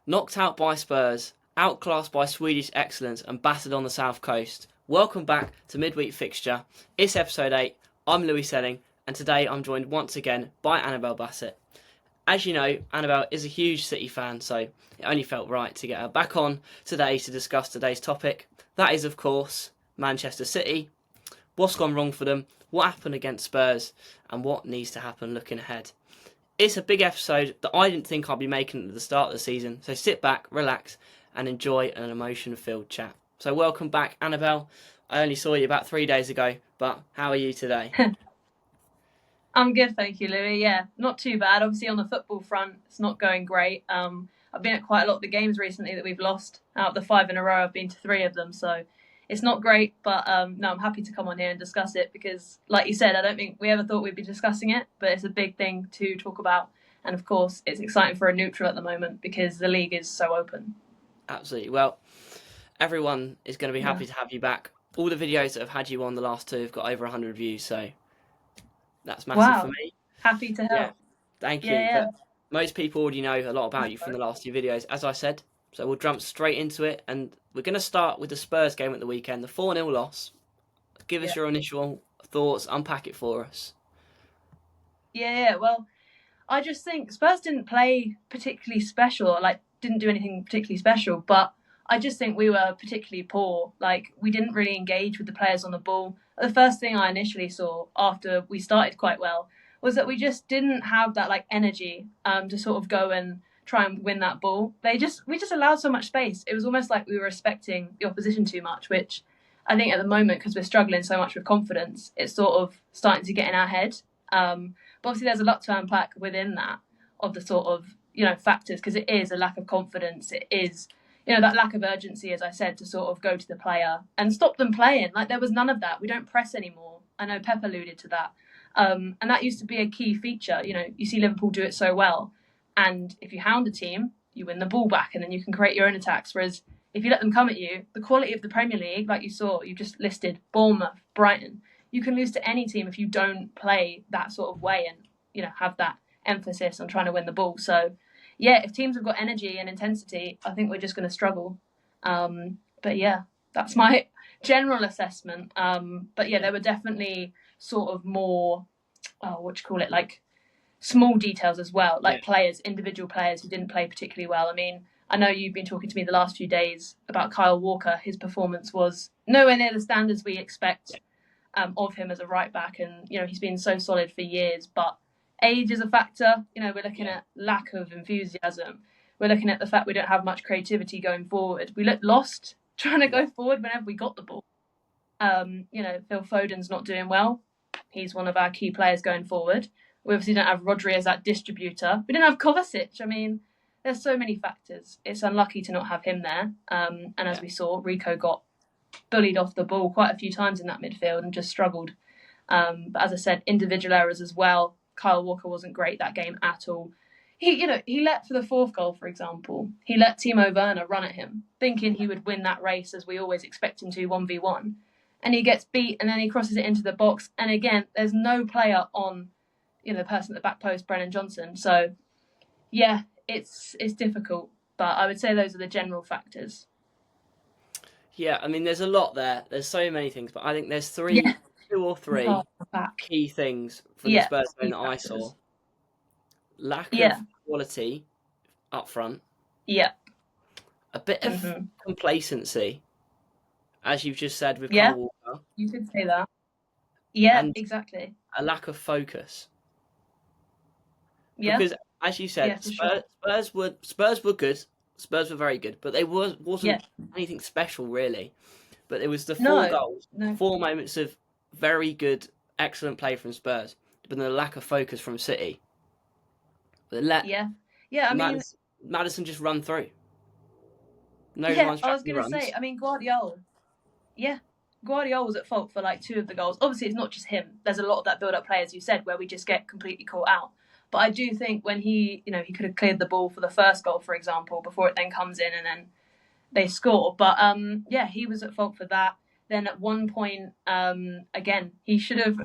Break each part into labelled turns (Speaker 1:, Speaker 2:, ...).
Speaker 1: Knocked out by Spurs, outclassed by Swedish excellence and battered on the south coast. Welcome back to Midweek Fixture. It's episode 8. I'm Louis Selling, and today I'm joined once again by Annabel Bassett. As you know, Annabel is a huge City fan, so it only felt right to get her back on today to discuss today's topic. That is, of course, Manchester City. What's gone wrong for them, what happened against Spurs, and what needs to happen looking ahead. It's a big episode that I didn't think I'd be making at the start of the season, so sit back, relax, and enjoy an emotion-filled chat. So welcome back, Annabel. I only saw you about 3 days ago, but how are you today?
Speaker 2: I'm good, thank you, Louis. Yeah, not too bad. Obviously, on the football front, it's not going great. I've been at quite a lot of the games recently that we've lost. Out of the 5 in a row, I've been to 3 of them, so it's not great. But no, I'm happy to come on here and discuss it because, like you said, I don't think we ever thought we'd be discussing it, but it's a big thing to talk about. And of course, it's exciting for a neutral at the moment because the league is so open.
Speaker 1: Absolutely. Well, everyone is going to be happy to have you back. All the videos that have had you on the last 2 have got over 100 views, so that's massive for me.
Speaker 2: Happy to help.
Speaker 1: Yeah, thank you.
Speaker 2: Yeah.
Speaker 1: But most people already know a lot about you from the last 2 videos, as I said. So we'll jump straight into it, and we're going to start with the Spurs game at the weekend, the 4-0 loss. Give us your initial thoughts, unpack it for us.
Speaker 2: Yeah, well, I just think Spurs didn't play particularly special, didn't do anything particularly special, but I just think we were particularly poor. We didn't really engage with the players on the ball. The first thing I initially saw after we started quite well was that we just didn't have that energy to sort of go and try and win that ball. We just allowed so much space. It was almost like we were respecting the opposition too much, which I think at the moment, because we're struggling so much with confidence, it's sort of starting to get in our head. But obviously there's a lot to unpack within that of the sort of, factors, because it is a lack of confidence. It is, that lack of urgency, as I said, to sort of go to the player and stop them playing. There was none of that. We don't press anymore. I know Pep alluded to that. And that used to be a key feature. You see Liverpool do it so well. And if you hound a team, you win the ball back and then you can create your own attacks. Whereas if you let them come at you, the quality of the Premier League, like you saw, you just listed Bournemouth, Brighton, you can lose to any team if you don't play that sort of way and, have that emphasis on trying to win the ball. So, yeah, if teams have got energy and intensity, I think we're just going to struggle. But yeah, that's my general assessment. But yeah, there were definitely sort of more, small details as well, players, individual players who didn't play particularly well. I mean, I know you've been talking to me the last few days about Kyle Walker. His performance was nowhere near the standards we expect of him as a right back, and he's been so solid for years, but age is a factor. We're looking at lack of enthusiasm. We're looking at the fact we don't have much creativity going forward. We looked lost trying to go forward whenever we got the ball. Phil Foden's not doing well. He's one of our key players going forward. We obviously don't have Rodri as that distributor. We didn't have Kovacic. I mean, there's so many factors. It's unlucky to not have him there. And as we saw, Rico got bullied off the ball quite a few times in that midfield and just struggled. But as I said, individual errors as well. Kyle Walker wasn't great that game at all. He let, for the 4th goal, for example, he let Timo Werner run at him, thinking he would win that race as we always expect him to, 1v1. And he gets beat and then he crosses it into the box. And again, there's no player on, the person at the back post, Brennan Johnson. So, yeah, it's difficult. But I would say those are the general factors.
Speaker 1: Yeah, I mean, there's a lot there. There's so many things. But I think there's 2 or 3 key things from the Spurs game that I saw. Lack of quality up front.
Speaker 2: Yeah.
Speaker 1: A bit of complacency, as you've just said with Kyle Walker.
Speaker 2: You could say that. Yeah, and exactly.
Speaker 1: A lack of focus. Yeah. Because, as you said, Spurs were good. Spurs were very good, but they wasn't anything special, really. But it was the 4 goals, 4 moments of very good, excellent play from Spurs, but then a lack of focus from City. But Maddison just run through.
Speaker 2: I was going to say, I mean, Guardiola was at fault for 2 of the goals. Obviously, it's not just him. There's a lot of that build-up play, as you said, where we just get completely caught out. But I do think when he could have cleared the ball for the 1st goal, for example, before it then comes in and then they score. But he was at fault for that. Then at one point, again, he should have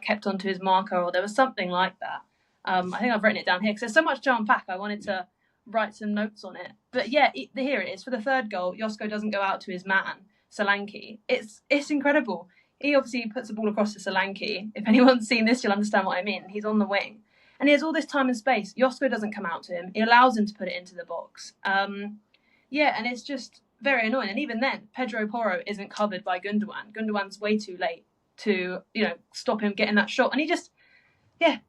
Speaker 2: kept onto his marker, or there was something like that. I think I've written it down here because there's so much to unpack. I wanted to write some notes on it. But yeah, here it is. For the third goal, Josko doesn't go out to his man, Solanke. It's incredible. He obviously puts the ball across to Solanke. If anyone's seen this, you'll understand what I mean. He's on the wing. And he has all this time and space. Josko doesn't come out to him. He allows him to put it into the box. Yeah, and it's just very annoying. And even then, Pedro Porro isn't covered by Gundogan. Gundogan's way too late to, stop him getting that shot. And he just,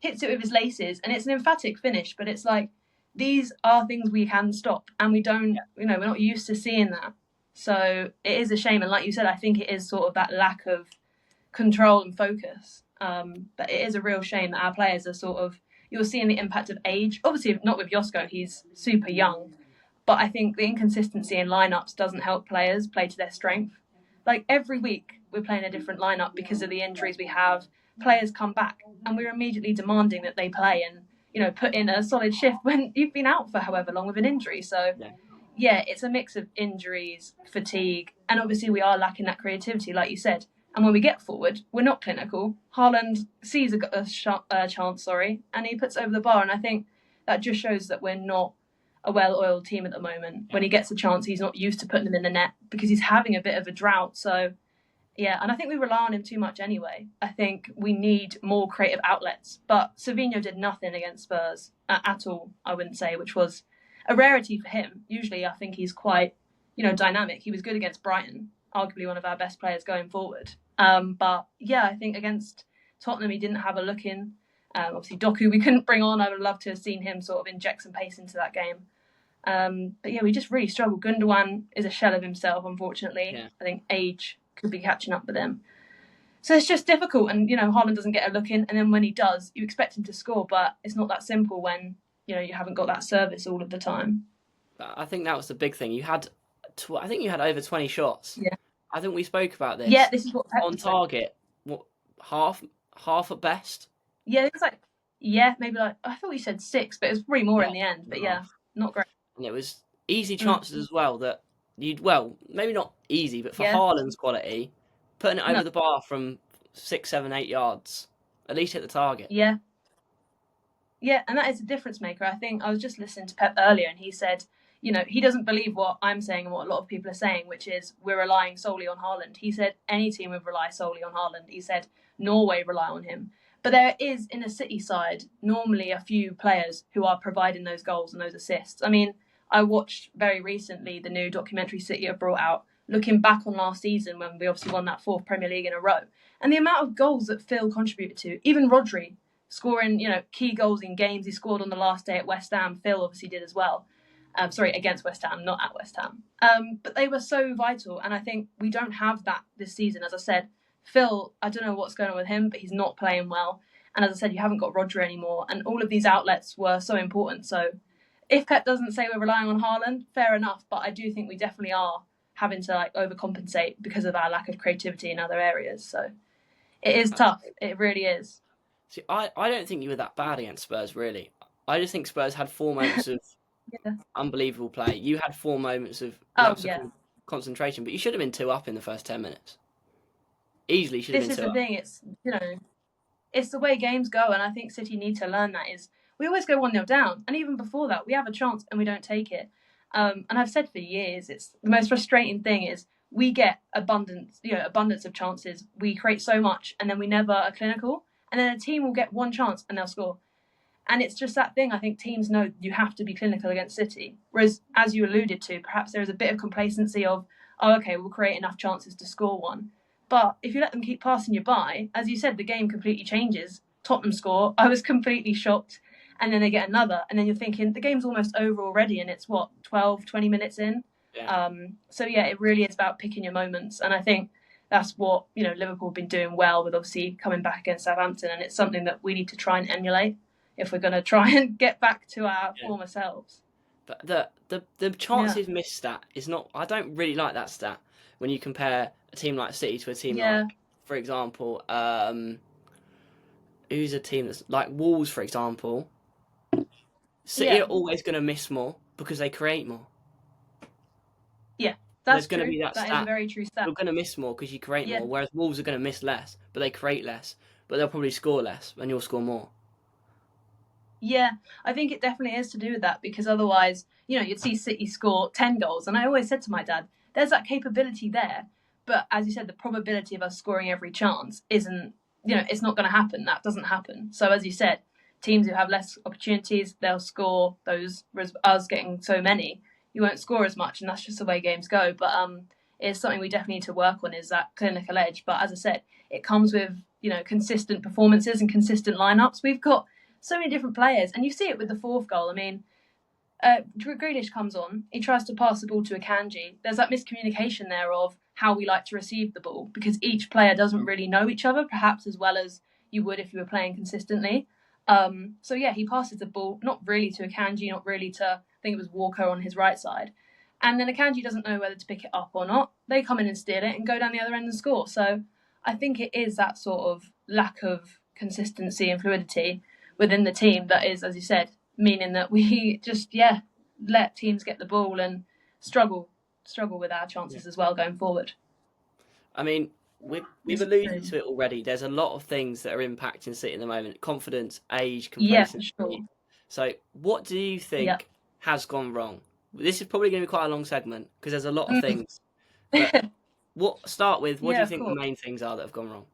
Speaker 2: hits it with his laces. And it's an emphatic finish, but it's like, these are things we can stop. And we don't, we're not used to seeing that. So it is a shame. And like you said, I think it is sort of that lack of control and focus. But it is a real shame that our players are sort of, you're seeing the impact of age. Obviously, not with Josko, he's super young. But I think the inconsistency in lineups doesn't help players play to their strength. Like every week, we're playing a different lineup because of the injuries we have. Players come back and we're immediately demanding that they play and, put in a solid shift when you've been out for however long with an injury. So, it's a mix of injuries, fatigue, and obviously we are lacking that creativity, like you said. And when we get forward, we're not clinical. Haaland sees a chance, and he puts it over the bar. And I think that just shows that we're not a well-oiled team at the moment. When he gets a chance, he's not used to putting them in the net because he's having a bit of a drought. So, and I think we rely on him too much anyway. I think we need more creative outlets. But Savinho did nothing against Spurs at all, I wouldn't say, which was a rarity for him. Usually I think he's quite, dynamic. He was good against Brighton, arguably one of our best players going forward. But I think against Tottenham, he didn't have a look in. Obviously, Doku we couldn't bring on. I would love to have seen him sort of inject some pace into that game. But we just really struggled. Gundogan is a shell of himself, unfortunately. Yeah. I think age could be catching up with him. So it's just difficult. And, Haaland doesn't get a look in. And then when he does, you expect him to score. But it's not that simple when, you haven't got that service all of the time.
Speaker 1: I think that was the big thing. You had, I think you had over 20 shots.
Speaker 2: Yeah.
Speaker 1: I think we spoke about this.
Speaker 2: Yeah, this is what Pep
Speaker 1: on target. What, half at best?
Speaker 2: Yeah, it was maybe I thought we said 6, but it was probably more in the end. But not great.
Speaker 1: And it was easy chances as well that maybe not easy, but for Haaland's quality, putting it over the bar from 6, 7, 8 yards, at least hit the target.
Speaker 2: Yeah. Yeah, and that is a difference maker. I think I was just listening to Pep earlier and he said, he doesn't believe what I'm saying and what a lot of people are saying, which is we're relying solely on Haaland. He said any team would rely solely on Haaland. He said Norway rely on him. But there is, in a City side, normally a few players who are providing those goals and those assists. I mean, I watched very recently the new documentary City have brought out, looking back on last season when we obviously won that 4th Premier League in a row. And the amount of goals that Phil contributed to, even Rodri scoring, key goals in games. He scored on the last day at West Ham. Phil obviously did as well. Against West Ham, not at West Ham. But they were so vital. And I think we don't have that this season. As I said, Phil, I don't know what's going on with him, but he's not playing well. And as I said, you haven't got Rodri anymore. And all of these outlets were so important. So if Pep doesn't say we're relying on Haaland, fair enough. But I do think we definitely are having to overcompensate because of our lack of creativity in other areas. So it is tough. It really is.
Speaker 1: See, I don't think you were that bad against Spurs, really. I just think Spurs had 4 moments of unbelievable play. You had 4 moments of concentration, but you should have been 2 up in the first 10 minutes. Easily should have been 2 up.
Speaker 2: This is the thing. It's the way games go, and I think City need to learn that. Is we always go 1-0 down, and even before that, we have a chance and we don't take it. And I've said for years, it's the most frustrating thing is we get abundance of chances. We create so much, and then we never are clinical. And then a team will get 1 chance and they'll score. And it's just that thing. I think teams know you have to be clinical against City. Whereas, as you alluded to, perhaps there is a bit of complacency of, we'll create enough chances to score 1. But if you let them keep passing you by, as you said, the game completely changes. Tottenham score. I was completely shocked. And then they get another. And then you're thinking, the game's almost over already. And it's 12, 20 minutes in.
Speaker 1: Yeah.
Speaker 2: It really is about picking your moments. And I think that's what, Liverpool have been doing well with obviously coming back against Southampton. And it's something that we need to try and emulate if we're going to try and get back to our former selves.
Speaker 1: But the chances missed stat is not... I don't really like that stat when you compare a team like City to a team like, for example, who's a team that's like Wolves, for example. City are always going to miss more because they create more.
Speaker 2: Yeah. That's
Speaker 1: going to be that
Speaker 2: is a very true stat.
Speaker 1: You're going to miss more because you create more, whereas Wolves are going to miss less, but they create less. But they'll probably score less, and you'll score more.
Speaker 2: Yeah, I think it definitely is to do with that, because otherwise, you'd see City score 10 goals. And I always said to my dad, there's that capability there. But as you said, the probability of us scoring every chance isn't, it's not going to happen. That doesn't happen. So as you said, teams who have less opportunities, they'll score those, whereas us getting so many, you won't score as much. And that's just the way games go. But it's something we definitely need to work on, is that clinical edge. But as I said, it comes with, consistent performances and consistent lineups. We've got so many different players, and you see it with the fourth goal. I mean, Grealish comes on, he tries to pass the ball to Akanji. There's that miscommunication there of how we like to receive the ball, because each player doesn't really know each other, perhaps as well as you would if you were playing consistently. So yeah, he passes the ball not really to Akanji, not really to, I think it was Walker on his right side. And then Akanji doesn't know whether to pick it up or not. They come in and steal it and go down the other end and score. So I think it is that sort of lack of consistency and fluidity within the team that is, as you said, meaning that we just, let teams get the ball and struggle with our chances as well going forward.
Speaker 1: I mean, we've alluded to it already. There's a lot of things that are impacting City at the moment: confidence, age, complacency.
Speaker 2: Yeah, sure.
Speaker 1: So, what do you think has gone wrong? This is probably going to be quite a long segment because there's a lot of things. But start with what do you think the main things are that have gone wrong?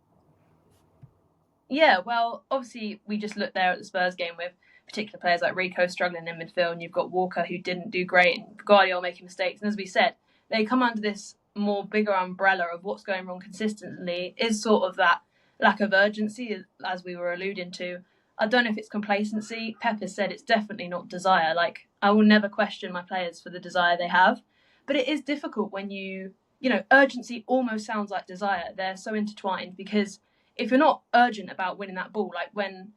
Speaker 2: Yeah, well, obviously we just looked there at the Spurs game with particular players like Rico struggling in midfield, and you've got Walker who didn't do great, and Guardiola making mistakes. And as we said, they come under this more bigger umbrella of what's going wrong consistently is sort of that lack of urgency, as we were alluding to. I don't know if it's complacency. Pep has said it's definitely not desire. Like, I will never question my players for the desire they have, but it is difficult when urgency almost sounds like desire. They're so intertwined, because if you're not urgent about winning that ball, like when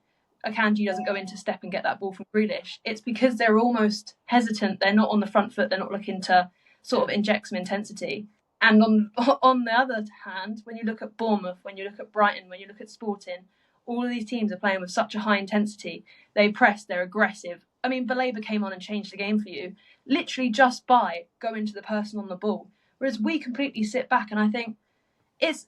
Speaker 2: Akanji doesn't go into step and get that ball from Grealish, it's because they're almost hesitant. They're not on the front foot. They're not looking to sort of inject some intensity. And on the other hand, when you look at Bournemouth, when you look at Brighton, when you look at Sporting, all of these teams are playing with such a high intensity. They press, they're aggressive. I mean, Baleba came on and changed the game for you, literally just by going to the person on the ball. Whereas we completely sit back, and I think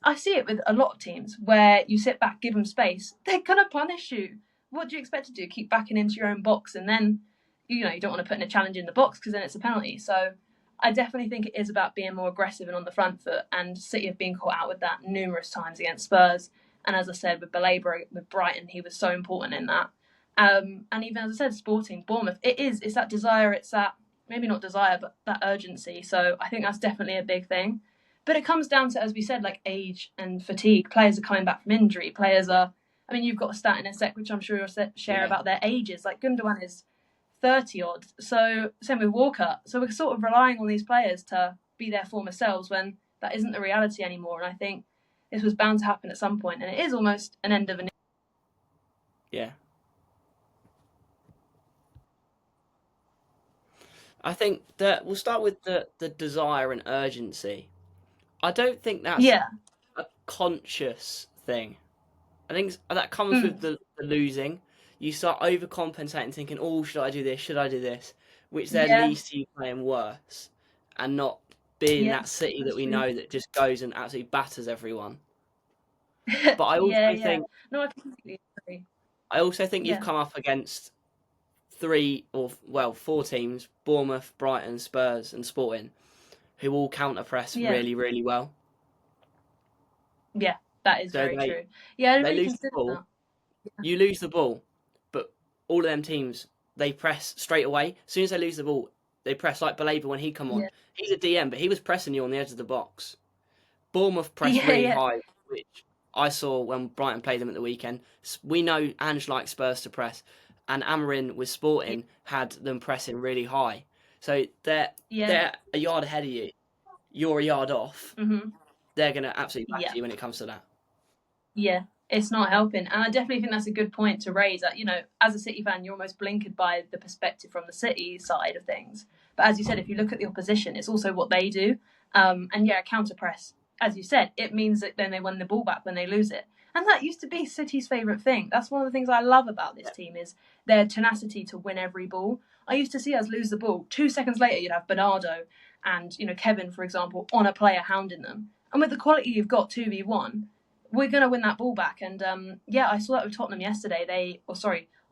Speaker 2: I see it with a lot of teams where you sit back, give them space, they're going to punish you. What do you expect to do? Keep backing into your own box, and then, you don't want to put in a challenge in the box because then it's a penalty. So I definitely think it is about being more aggressive and on the front foot, and City have been caught out with that numerous times against Spurs. And as I said, with Baleba, with Brighton, he was so important in that. And even as I said, Sporting, Bournemouth, it's that desire, it's that, maybe not desire, but that urgency. So I think that's definitely a big thing. But it comes down to, as we said, like age and fatigue. Players are coming back from injury. You've got a stat in a sec, which I'm sure you'll share about their ages. Like Gundogan is 30 odd. So same with Walker. So we're sort of relying on these players to be their former selves when that isn't the reality anymore. And I think this was bound to happen at some point, and it is almost an end of an.
Speaker 1: Yeah. I think that we'll start with the desire and urgency. I don't think that's a conscious thing. I think that comes with the losing. You start overcompensating, thinking, "Oh, should I do this? Should I do this?" Which then leads to you playing worse, and not being that City that we know that just goes and absolutely batters everyone. But I also think,
Speaker 2: no, I completely agree.
Speaker 1: I also think you've come up against 4 teams: Bournemouth, Brighton, Spurs, and Sporting, who all counter press really, really well.
Speaker 2: Yeah, that is very true. Yeah, I didn't really consider that.
Speaker 1: You lose the ball, but all of them teams, they press straight away. As soon as they lose the ball, they press. Like Baleba when he come on. He's a DM, but he was pressing you on the edge of the box. Bournemouth pressed really high, which I saw when Brighton played them at the weekend. We know Ange likes Spurs to press, and Amorim with Sporting had them pressing really high. So they're a yard ahead of you. You're a yard off.
Speaker 2: Mm-hmm.
Speaker 1: They're going to absolutely batter you when it comes to that.
Speaker 2: Yeah, it's not helping. And I definitely think that's a good point to raise. That, as a City fan, you're almost blinkered by the perspective from the City side of things. But as you said, if you look at the opposition, it's also what they do. Counter press, as you said, it means that then they win the ball back when they lose it. And that used to be City's favourite thing. That's one of the things I love about this team is their tenacity to win every ball. I used to see us lose the ball. 2 seconds later, you'd have Bernardo and, Kevin, for example, on a player hounding them. And with the quality you've got 2v1, we're going to win that ball back. And I saw that with Tottenham yesterday.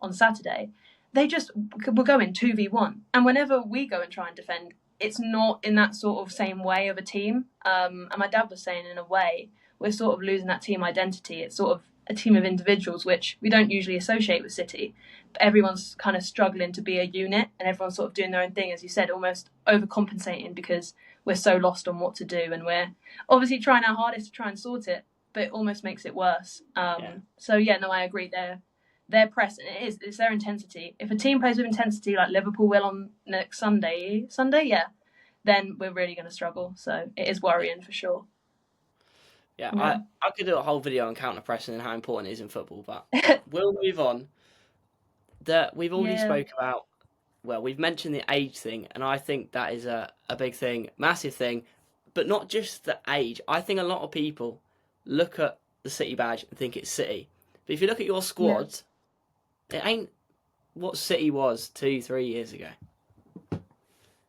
Speaker 2: On Saturday, they just will go in 2v1. And whenever we go and try and defend, it's not in that sort of same way of a team. And my dad was saying, in a way, we're sort of losing that team identity. It's sort of a team of individuals, which we don't usually associate with City. But everyone's kind of struggling to be a unit, and everyone's sort of doing their own thing, as you said, almost overcompensating because we're so lost on what to do. And we're obviously trying our hardest to try and sort it, but it almost makes it worse. So, yeah, no, I agree. Their press, and it's their intensity. If a team plays with intensity like Liverpool will on next Sunday, yeah, then we're really going to struggle. So it is worrying for sure.
Speaker 1: Yeah, I could do a whole video on counter pressing and how important it is in football, but we'll move on. We've already spoke about, well, we've mentioned the age thing, and I think that is a big thing, massive thing, but not just the age. I think a lot of people look at the City badge and think it's City. But if you look at your squad, it ain't what City was 2-3 years ago.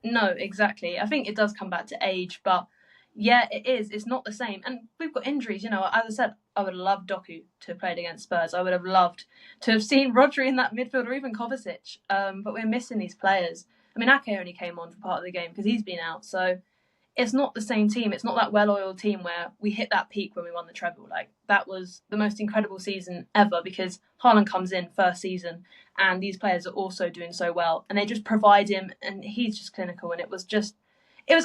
Speaker 2: No, exactly. I think it does come back to age, but yeah, it is. It's not the same. And we've got injuries, As I said, I would have loved Doku to have played against Spurs. I would have loved to have seen Rodri in that midfield, or even Kovacic. But we're missing these players. I mean, Ake only came on for part of the game because he's been out. So it's not the same team. It's not that well-oiled team where we hit that peak when we won the treble. Like, that was the most incredible season ever because Haaland comes in first season and these players are also doing so well. And they just provide him, and he's just clinical. And it was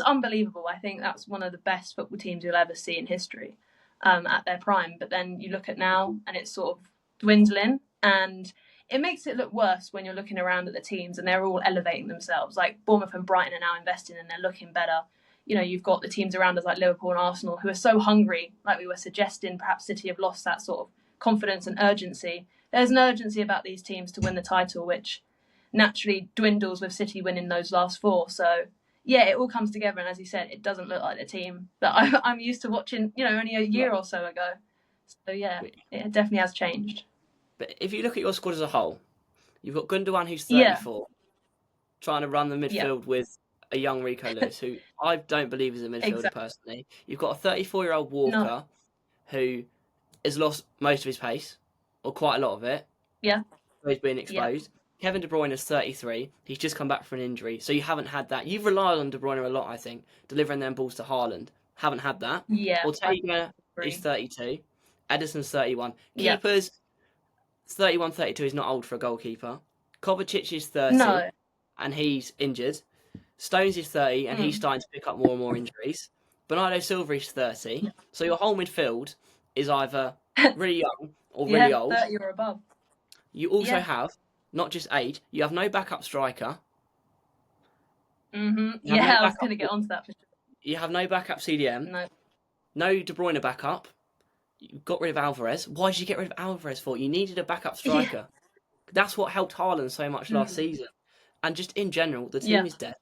Speaker 2: unbelievable. I think that's one of the best football teams you'll ever see in history at their prime. But then you look at now and it's sort of dwindling, and it makes it look worse when you're looking around at the teams and they're all elevating themselves. Like Bournemouth and Brighton are now investing and they're looking better. You've got the teams around us like Liverpool and Arsenal who are so hungry, like we were suggesting. Perhaps City have lost that sort of confidence and urgency. There's an urgency about these teams to win the title, which naturally dwindles with City winning those last 4. So yeah, it all comes together, and as you said, it doesn't look like the team that I'm used to watching, only a year or so ago. So yeah, it definitely has changed.
Speaker 1: But if you look at your squad as a whole, you've got Gundogan, who's 34, trying to run the midfield with a young Rico Lewis, who I don't believe is a midfielder personally. You've got a 34-year-old Walker, who has lost most of his pace, or quite a lot of it.
Speaker 2: Yeah.
Speaker 1: So he's been exposed. Kevin De Bruyne is 33. He's just come back from an injury, so you haven't had that. You've relied on De Bruyne a lot, I think, delivering them balls to Haaland. Haven't had that.
Speaker 2: Yeah.
Speaker 1: Ortega is 32. Ederson's 31. Keepers, 31, 32 is not old for a goalkeeper. Kovacic is 30, and he's injured. Stones is 30, and he's starting to pick up more and more injuries. Bernardo Silva is 30. So your whole midfield is either really young or really old.
Speaker 2: 30 or above.
Speaker 1: You also have, not just age, you have no backup striker.
Speaker 2: Yeah, I was going to get onto that for sure.
Speaker 1: You have no backup CDM. No De Bruyne backup. You got rid of Alvarez. Why did you get rid of Alvarez for? You needed a backup striker. That's what helped Haaland so much last season. And just in general, the team is dead.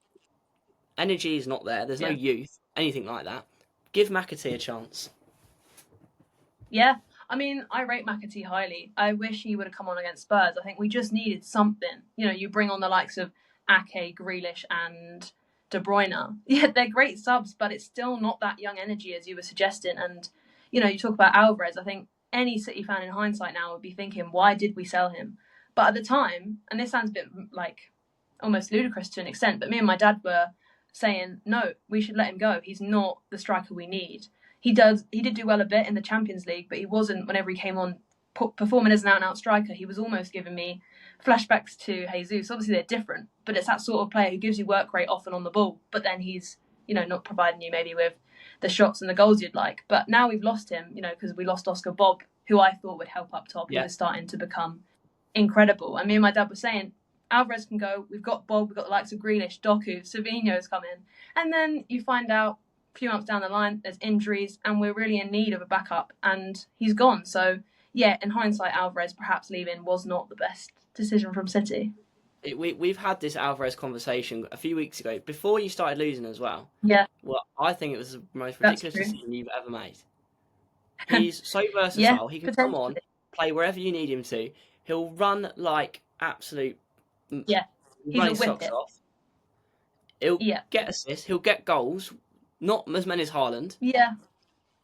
Speaker 1: Energy is not there. There's no youth, anything like that. Give McAtee a chance.
Speaker 2: Yeah, I mean, I rate McAtee highly. I wish he would have come on against Spurs. I think we just needed something. You bring on the likes of Ake, Grealish and De Bruyne. Yeah, they're great subs, but it's still not that young energy as you were suggesting. And, you talk about Alvarez. I think any City fan in hindsight now would be thinking, why did we sell him? But at the time, and this sounds a bit like almost ludicrous to an extent, but me and my dad were saying, no, we should let him go. He's not the striker we need. He did do well a bit in the Champions League, but he wasn't, whenever he came on, performing as an out-and-out striker. He was almost giving me flashbacks to Jesus. Obviously, they're different, but it's that sort of player who gives you work rate often on the ball, but then he's, not providing you maybe with the shots and the goals you'd like. But now we've lost him, because we lost Oscar Bob, who I thought would help up top. He was starting to become incredible. And me and my dad were saying, Alvarez can go. We've got Bob. We've got the likes of Grealish, Doku, Savinho's come in. And then you find out a few months down the line, there's injuries and we're really in need of a backup. And he's gone. So, yeah, in hindsight, Alvarez perhaps leaving was not the best decision from City.
Speaker 1: We've had this Alvarez conversation a few weeks ago, before you started losing as well.
Speaker 2: Yeah.
Speaker 1: Well, I think it was the most ridiculous decision you've ever made. He's so versatile. He can come on, play wherever you need him to. He'll run like absolute...
Speaker 2: Yeah, he's
Speaker 1: running socks off. He'll get assists. He'll get goals. Not as many as Haaland.
Speaker 2: Yeah.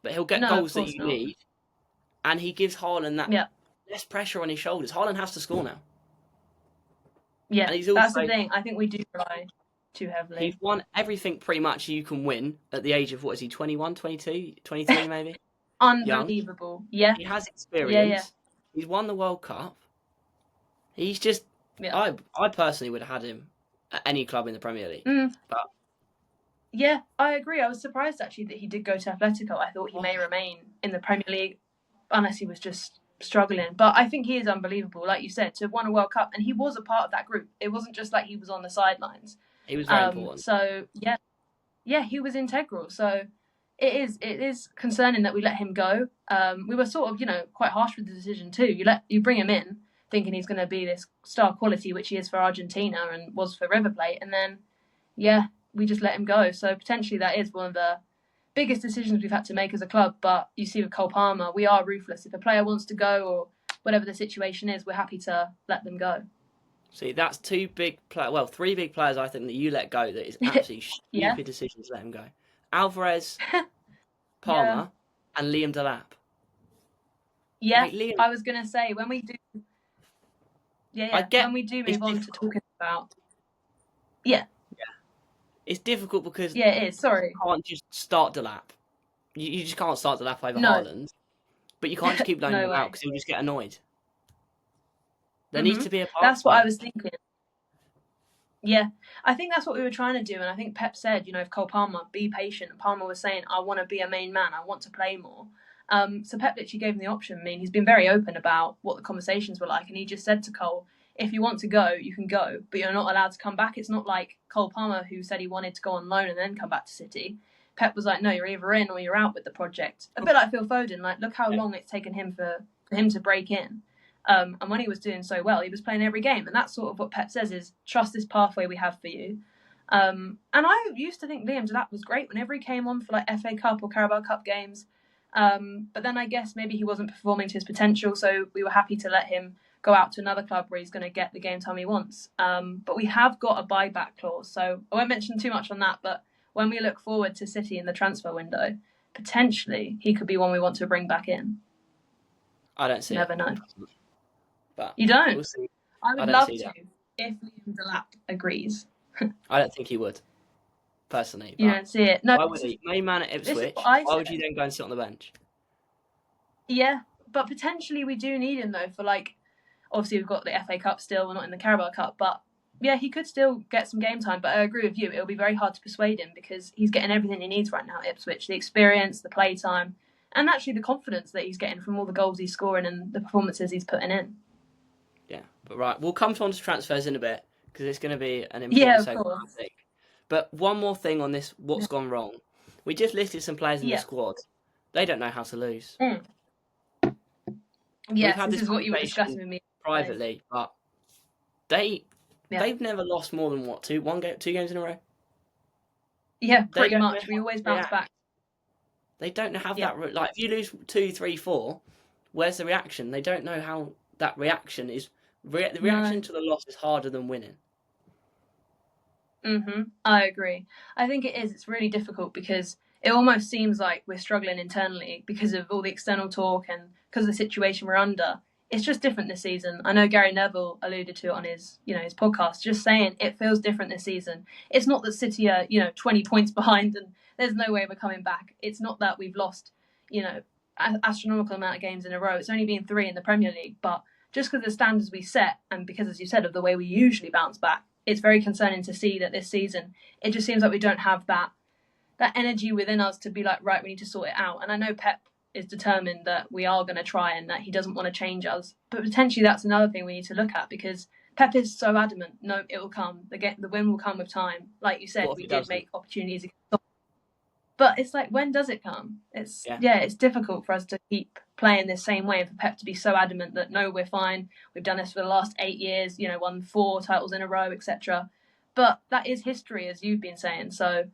Speaker 1: But he'll get goals that you need. And he gives Haaland that less pressure on his shoulders. Haaland has to score now.
Speaker 2: Yeah,
Speaker 1: And
Speaker 2: that's the thing. I think we do rely too heavily.
Speaker 1: he's won everything pretty much you can win at the age of, what is he, 21, 22, 23 maybe?
Speaker 2: Unbelievable.
Speaker 1: Young.
Speaker 2: Yeah.
Speaker 1: He has
Speaker 2: Yeah, yeah.
Speaker 1: experience. He's won the World Cup. He's just,
Speaker 2: Yeah.
Speaker 1: I personally would have had him at any club in the Premier League. But
Speaker 2: yeah, I agree. I was surprised actually that he did go to Atletico. I thought he may remain in the Premier League unless he was just struggling. But I think he is unbelievable, like you said, to have won a World Cup, and he was a part of that group. It wasn't just like he was on the sidelines.
Speaker 1: he was very important.
Speaker 2: So yeah, he was integral. So it is concerning that we let him go. We were sort of, quite harsh with the decision too. You bring him in thinking he's going to be this star quality, which he is for Argentina and was for River Plate, and then we just let him go. So potentially that is one of the biggest decisions we've had to make as a club. But you see with Cole Palmer, we are ruthless. If a player wants to go or whatever the situation is, we're happy to let them go.
Speaker 1: See, that's three big players I think that you let go that is absolutely stupid decision to let him go. Alvarez, Palmer, and Liam Delap.
Speaker 2: Yeah, I was going to say, when we do... when we do move on to talking about... Yeah.
Speaker 1: It's difficult because
Speaker 2: it is. Sorry,
Speaker 1: you can't just start Delap. You just can't start Delap over Haaland, but you can't just keep loaning him out because he'll just get annoyed. There needs to be a pathway.
Speaker 2: That's what I was thinking. Yeah, I think that's what we were trying to do, and I think Pep said, if Cole Palmer, be patient. Palmer was saying, I want to be a main man. I want to play more. So Pep literally gave him the option. I mean, he's been very open about what the conversations were like, and he just said to Cole, if you want to go, you can go, but you're not allowed to come back. It's not like Cole Palmer, who said he wanted to go on loan and then come back to City. Pep was like, no, you're either in or you're out with the project. A bit like Phil Foden. Like, look how long it's taken him for him to break in. And when he was doing so well, he was playing every game. And that's sort of what Pep says is, trust this pathway we have for you. And I used to think Liam Delap was great whenever he came on for like FA Cup or Carabao Cup games. But then I guess maybe he wasn't performing to his potential, so we were happy to let him go out to another club where he's going to get the game time he wants. But we have got a buyback clause, so I won't mention too much on that, but when we look forward to City in the transfer window, potentially he could be one we want to bring back in.
Speaker 1: I don't see
Speaker 2: Never
Speaker 1: it.
Speaker 2: know.
Speaker 1: But
Speaker 2: you don't?
Speaker 1: We'll see.
Speaker 2: I would love to, if Liam Delap agrees.
Speaker 1: I don't think he would, personally.
Speaker 2: You don't see it? No.
Speaker 1: Why would he? Main man at Ipswich, why would you then go and sit on the bench?
Speaker 2: Yeah, but potentially we do need him, though, for obviously we've got the FA Cup still, we're not in the Carabao Cup, but yeah, he could still get some game time. But I agree with you, it'll be very hard to persuade him because he's getting everything he needs right now at Ipswich, the experience, the play time, and actually the confidence that he's getting from all the goals he's scoring and the performances he's putting in.
Speaker 1: Yeah, but right, we'll come on to transfers in a bit because it's going to be an important segment, I think. But one more thing on this, what's gone wrong. We just listed some players in the squad. They don't know how to lose.
Speaker 2: Yeah, this is what you were discussing with me
Speaker 1: privately, but they've never lost more than two games in a row.
Speaker 2: Yeah, pretty much. We always bounce back.
Speaker 1: They don't have that. Like if you lose 2, 3, 4, where's the reaction? They don't know how that reaction is. The reaction to the loss is harder than winning.
Speaker 2: I agree. I think it is. It's really difficult because it almost seems like we're struggling internally because of all the external talk and because of the situation we're under. It's just different this season. I know Gary Neville alluded to it on his podcast, just saying it feels different this season. It's not that City are, 20 points behind and there's no way we're coming back. It's not that we've lost, astronomical amount of games in a row. It's only been 3 in the Premier League, but just because of the standards we set and because, as you said, of the way we usually bounce back, it's very concerning to see that this season, it just seems like we don't have that energy within us to be like, right, we need to sort it out. And I know Pep is determined that we are going to try and that he doesn't want to change us. But potentially that's another thing we need to look at because Pep is so adamant, no, it will come. The win will come with time. Like you said, we did make opportunities. But it's like, when does it come? It's difficult for us to keep playing this same way and for Pep to be so adamant that, no, we're fine. We've done this for the last 8 years, won 4 titles in a row, etc. But that is history, as you've been saying. So,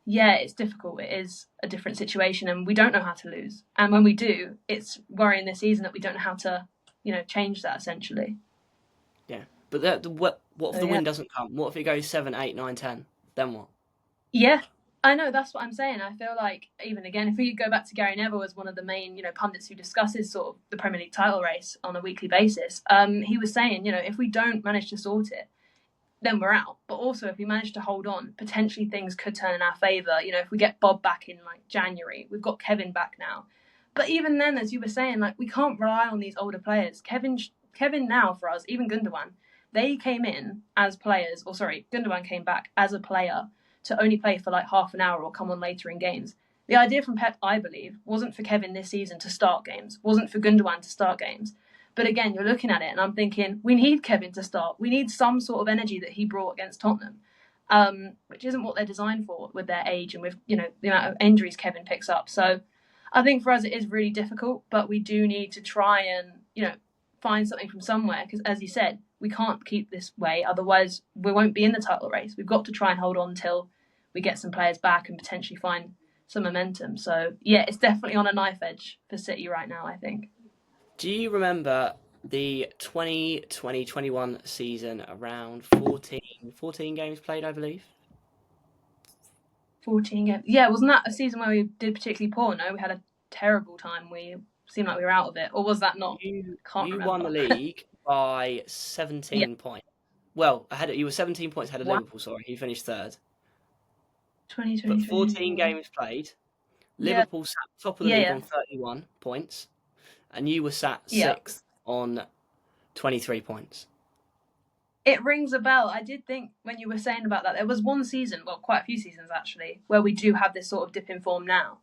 Speaker 2: yeah, it's difficult. It is a different situation and we don't know how to lose. And when we do, it's worrying this season that we don't know how to, change that, essentially.
Speaker 1: Yeah. But what if the win doesn't come? What if it goes 7, 8, 9, 10? Then what?
Speaker 2: Yeah. I know, that's what I'm saying. I feel like, even again, if we go back to Gary Neville as one of the main, pundits who discusses sort of the Premier League title race on a weekly basis, he was saying, if we don't manage to sort it, then we're out. But also, if we manage to hold on, potentially things could turn in our favour. You know, if we get Bob back in like January, we've got Kevin back now. But even then, as you were saying, like we can't rely on these older players. Kevin now for us, even Gundogan, they came in as players, or sorry, Gundogan came back as a player to only play for like half an hour or come on later in games. The idea from Pep, I believe, wasn't for Kevin this season to start games, wasn't for Gundogan to start games. But again, you're looking at it and I'm thinking, we need Kevin to start. We need some sort of energy that he brought against Tottenham, which isn't what they're designed for with their age and with, you know, the amount of injuries Kevin picks up. So I think for us it is really difficult, but we do need to try and, you know, find something from somewhere. Because as you said, we can't keep this way. Otherwise, we won't be in the title race. We've got to try and hold on until we get some players back and potentially find some momentum. So yeah, it's definitely on a knife edge for City right now, I think.
Speaker 1: Do you remember the 2020-21 season, around 14 games played, I believe?
Speaker 2: 14 games. Yeah, wasn't that a season where we did particularly poor? No, we had a terrible time. We seemed like we were out of it. Or was that not?
Speaker 1: You
Speaker 2: remember.
Speaker 1: won the league by 17 points. Well, you were 17 points ahead of Liverpool, sorry. You finished third.
Speaker 2: 2020.
Speaker 1: But 14 games played. Liverpool sat top of the league on 31 points. And you were sat sixth on 23 points.
Speaker 2: It rings a bell. I did think when you were saying about that, there was one season, well, quite a few seasons actually, where we do have this sort of dip in form now.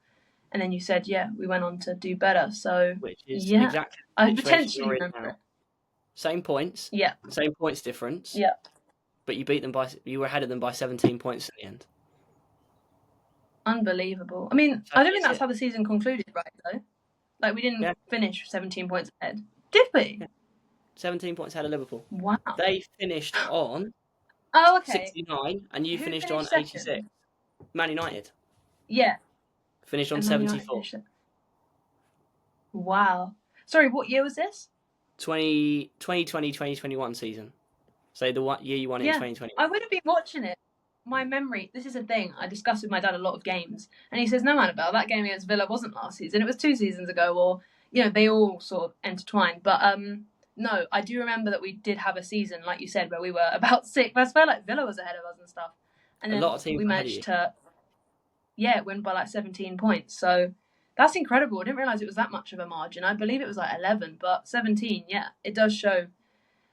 Speaker 2: And then you said, we went on to do better. So,
Speaker 1: which is exactly
Speaker 2: I potentially remember it.
Speaker 1: Same points.
Speaker 2: Yeah.
Speaker 1: Same points difference.
Speaker 2: Yeah.
Speaker 1: But you were ahead of them by 17 points at the end.
Speaker 2: Unbelievable. I mean, I don't think that's how the season concluded, right, though? Like, we didn't finish 17 points ahead. Did we?
Speaker 1: Yeah. 17 points ahead of Liverpool.
Speaker 2: Wow.
Speaker 1: They finished on 69 and you finished on 86. Man United.
Speaker 2: Yeah.
Speaker 1: Finished on 74.
Speaker 2: Wow. Sorry, what year was this?
Speaker 1: 2020-2021 season. So the year you won it in 2020.
Speaker 2: I would have been watching it. My memory, this is a thing, I discuss with my dad a lot of games. And he says, no, Annabelle, that game against Villa wasn't last season. It was 2 seasons ago, or, you know, they all sort of intertwined. But no, I do remember that we did have a season, like you said, where we were about 6. I swear like Villa was ahead of us and stuff. And then
Speaker 1: a lot of teams
Speaker 2: we managed to, win by like 17 points. So that's incredible. I didn't realise it was that much of a margin. I believe it was like 11, but 17, it does show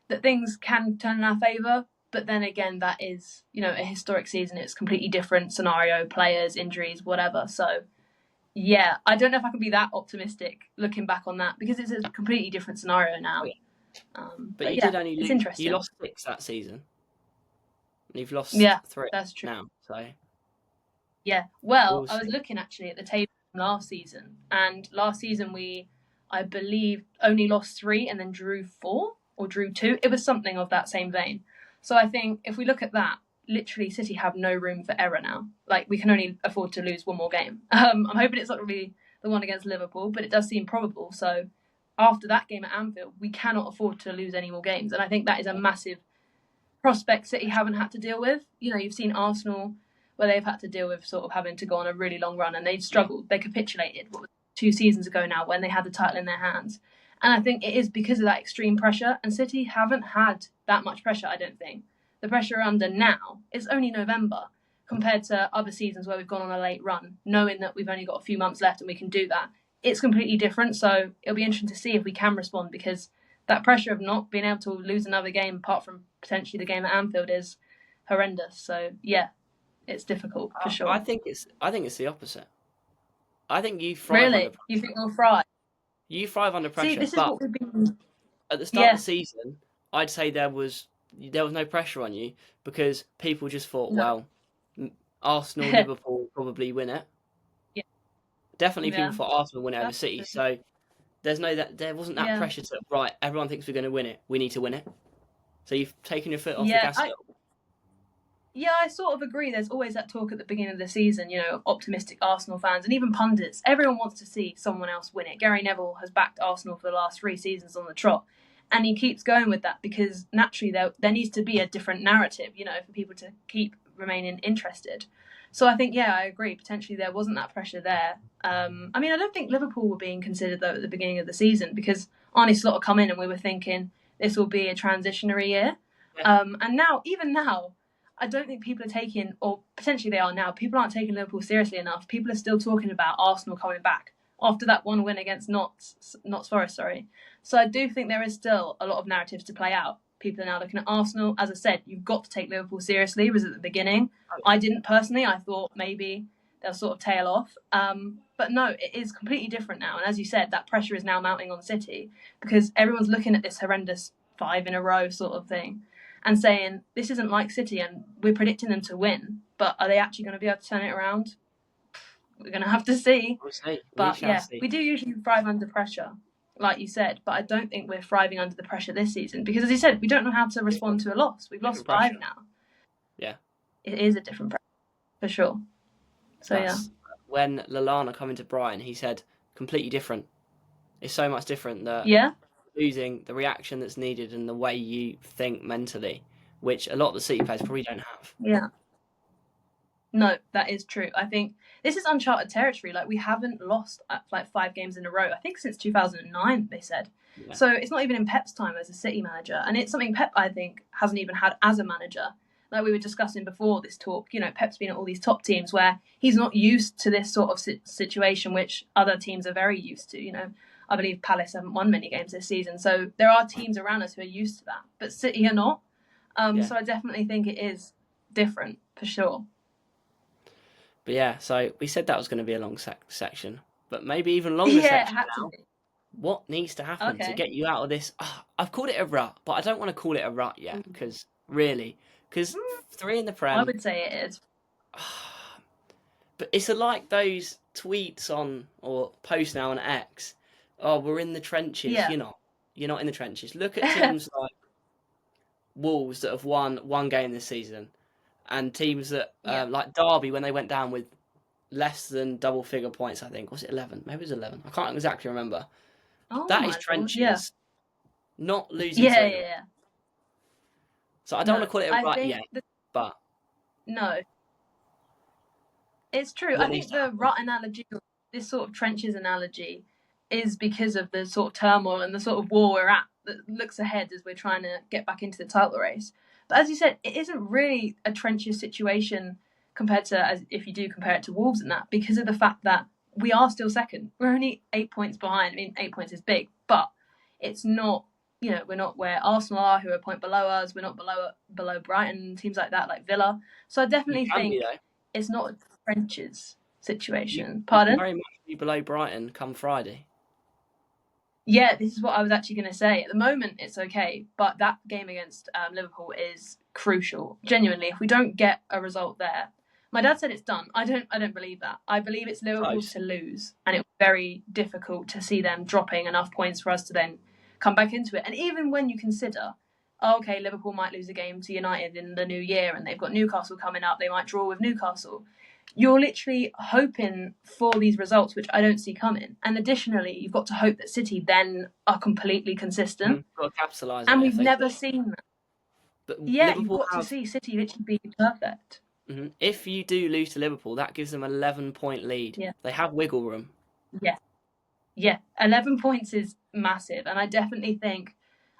Speaker 2: that things can turn in our favour. But then again, that is, you know, a historic season. It's a completely different scenario, players, injuries, whatever. So, I don't know if I can be that optimistic looking back on that because it's a completely different scenario now.
Speaker 1: But you did only
Speaker 2: lose. Interesting.
Speaker 1: You lost 6 that season. You've lost 3
Speaker 2: that's true.
Speaker 1: now. So
Speaker 2: well, I was looking actually at the table from last season, and last season we, I believe, only lost 3 and then drew 4 or drew 2. It was something of that same vein. So I think if we look at that, literally City have no room for error now. Like, we can only afford to lose one more game. I'm hoping it's not going to be the one against Liverpool, but it does seem probable. So after that game at Anfield, we cannot afford to lose any more games. And I think that is a massive prospect City haven't had to deal with. You know, you've seen Arsenal where they've had to deal with sort of having to go on a really long run and they struggled. They capitulated 2 seasons ago now when they had the title in their hands. And I think it is because of that extreme pressure. And City haven't had that much pressure, I don't think. The pressure under now is only November compared to other seasons where we've gone on a late run, knowing that we've only got a few months left and we can do that. It's completely different. So it'll be interesting to see if we can respond because that pressure of not being able to lose another game apart from potentially the game at Anfield is horrendous. So, it's difficult for sure.
Speaker 1: I think it's the opposite. I think you thrive under pressure.
Speaker 2: You think we'll thrive?
Speaker 1: You thrive under pressure.
Speaker 2: See, this is what we've been...
Speaker 1: At the start of the season, I'd say there was no pressure on you because people just thought, well, Arsenal, Liverpool probably win it. Yeah. Definitely people thought Arsenal win it over City. So there wasn't that pressure to, right, everyone thinks we're going to win it. We need to win it. So you've taken your foot off the gas a little.
Speaker 2: Yeah, I sort of agree. There's always that talk at the beginning of the season, you know, optimistic Arsenal fans and even pundits. Everyone wants to see someone else win it. Gary Neville has backed Arsenal for the last 3 seasons on the trot. And he keeps going with that because naturally there needs to be a different narrative, you know, for people to keep remaining interested. So I think, I agree. Potentially there wasn't that pressure there. I mean, I don't think Liverpool were being considered, though, at the beginning of the season because Arne Slot had come in and we were thinking this will be a transitionary year. And now, even now, I don't think people are taking, or potentially they are now, people aren't taking Liverpool seriously enough. People are still talking about Arsenal coming back after that one win against Notts Forest, sorry. So I do think there is still a lot of narratives to play out. People are now looking at Arsenal. As I said, you've got to take Liverpool seriously. It was at the beginning. I didn't personally. I thought maybe they'll sort of tail off. But no, it is completely different now. And as you said, that pressure is now mounting on City because everyone's looking at this horrendous 5 in a row sort of thing and saying, this isn't like City and we're predicting them to win. But are they actually going to be able to turn it around? We're going to have to see.
Speaker 1: We'll see.
Speaker 2: But yeah, we do usually thrive under pressure, like you said. But I don't think we're thriving under the pressure this season because, as you said, we don't know how to respond to a loss. We've lost 5 now.
Speaker 1: Yeah.
Speaker 2: It is a different pressure, for sure. So, yeah.
Speaker 1: When Lallana come into Brighton, he said, completely different. It's so much different that losing the reaction that's needed and the way you think mentally, which a lot of the City players probably don't have.
Speaker 2: Yeah. No, that is true. I think this is uncharted territory. Like, we haven't lost like 5 games in a row, I think since 2009, they said. Yeah. So it's not even in Pep's time as a City manager. And it's something Pep, I think, hasn't even had as a manager. Like we were discussing before this talk, Pep's been at all these top teams where he's not used to this sort of situation, which other teams are very used to. I believe Palace haven't won many games this season. So there are teams around us who are used to that. But City are not. So I definitely think it is different, for sure.
Speaker 1: But yeah, so we said that was going to be a long section, but maybe even longer section now. What needs to happen to get you out of this? I've called it a rut, but I don't want to call it a rut yet, because 3 in the Prem.
Speaker 2: I would say it is.
Speaker 1: But it's like those tweets or posts now on X. Oh, we're in the trenches.
Speaker 2: Yeah.
Speaker 1: You're not in the trenches. Look at teams like Wolves that have won 1 game this season. And teams that, like Derby, when they went down with less than double-figure points, I think. Was it 11? Maybe it was 11. I can't exactly remember. That is trenches. Not losing.
Speaker 2: Yeah.
Speaker 1: So I don't want to call it a rut yet, but...
Speaker 2: No. It's true. I think the rut analogy, this sort of trenches analogy, is because of the sort of turmoil and the sort of war we're at that looks ahead as we're trying to get back into the title race. But as you said, it isn't really a trenches situation compared to, as if you do compare it to Wolves and that, because of the fact that we are still second. We're only 8 points behind. I mean, 8 points is big, but it's not, we're not where Arsenal are, who are a point below us. We're not below Brighton, teams like that, like Villa. So I definitely think it's not a trenches situation. Pardon?
Speaker 1: Very much be below Brighton come Friday.
Speaker 2: Yeah, this is what I was actually going to say. At the moment, it's okay, but that game against Liverpool is crucial. Genuinely, if we don't get a result there, my dad said it's done. I don't believe that. I believe it's Liverpool to lose, and it's very difficult to see them dropping enough points for us to then come back into it. And even when you consider, Liverpool might lose a game to United in the new year, and they've got Newcastle coming up, they might draw with Newcastle. You're literally hoping for these results, which I don't see coming. And additionally, you've got to hope that City then are completely consistent.
Speaker 1: You've got to capitalise.
Speaker 2: And we've never seen that. But you've got to see City literally be perfect.
Speaker 1: Mm-hmm. If you do lose to Liverpool, that gives them 11-point lead. Yeah. They have wiggle room.
Speaker 2: Yeah. 11 points is massive. And I definitely think,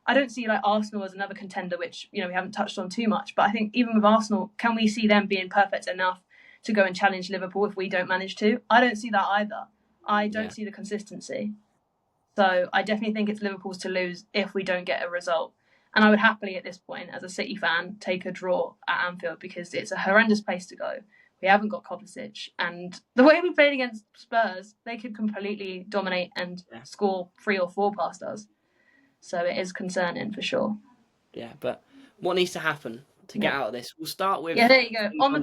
Speaker 2: I don't see like Arsenal as another contender, which, we haven't touched on too much. But I think even with Arsenal, can we see them being perfect enough to go and challenge Liverpool if we don't manage to? I don't see that either. I don't see the consistency. So I definitely think it's Liverpool's to lose if we don't get a result. And I would happily, at this point, as a City fan, take a draw at Anfield because it's a horrendous place to go. We haven't got Kovacic. And the way we played against Spurs, they could completely dominate and score 3 or 4 past us. So it is concerning for sure.
Speaker 1: Yeah, but what needs to happen to get out of this? We'll start with...
Speaker 2: Yeah, there you go. On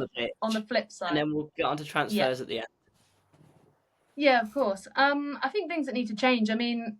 Speaker 2: the flip side.
Speaker 1: And then we'll get on to transfers at the end.
Speaker 2: Yeah, of course. I think things that need to change. I mean,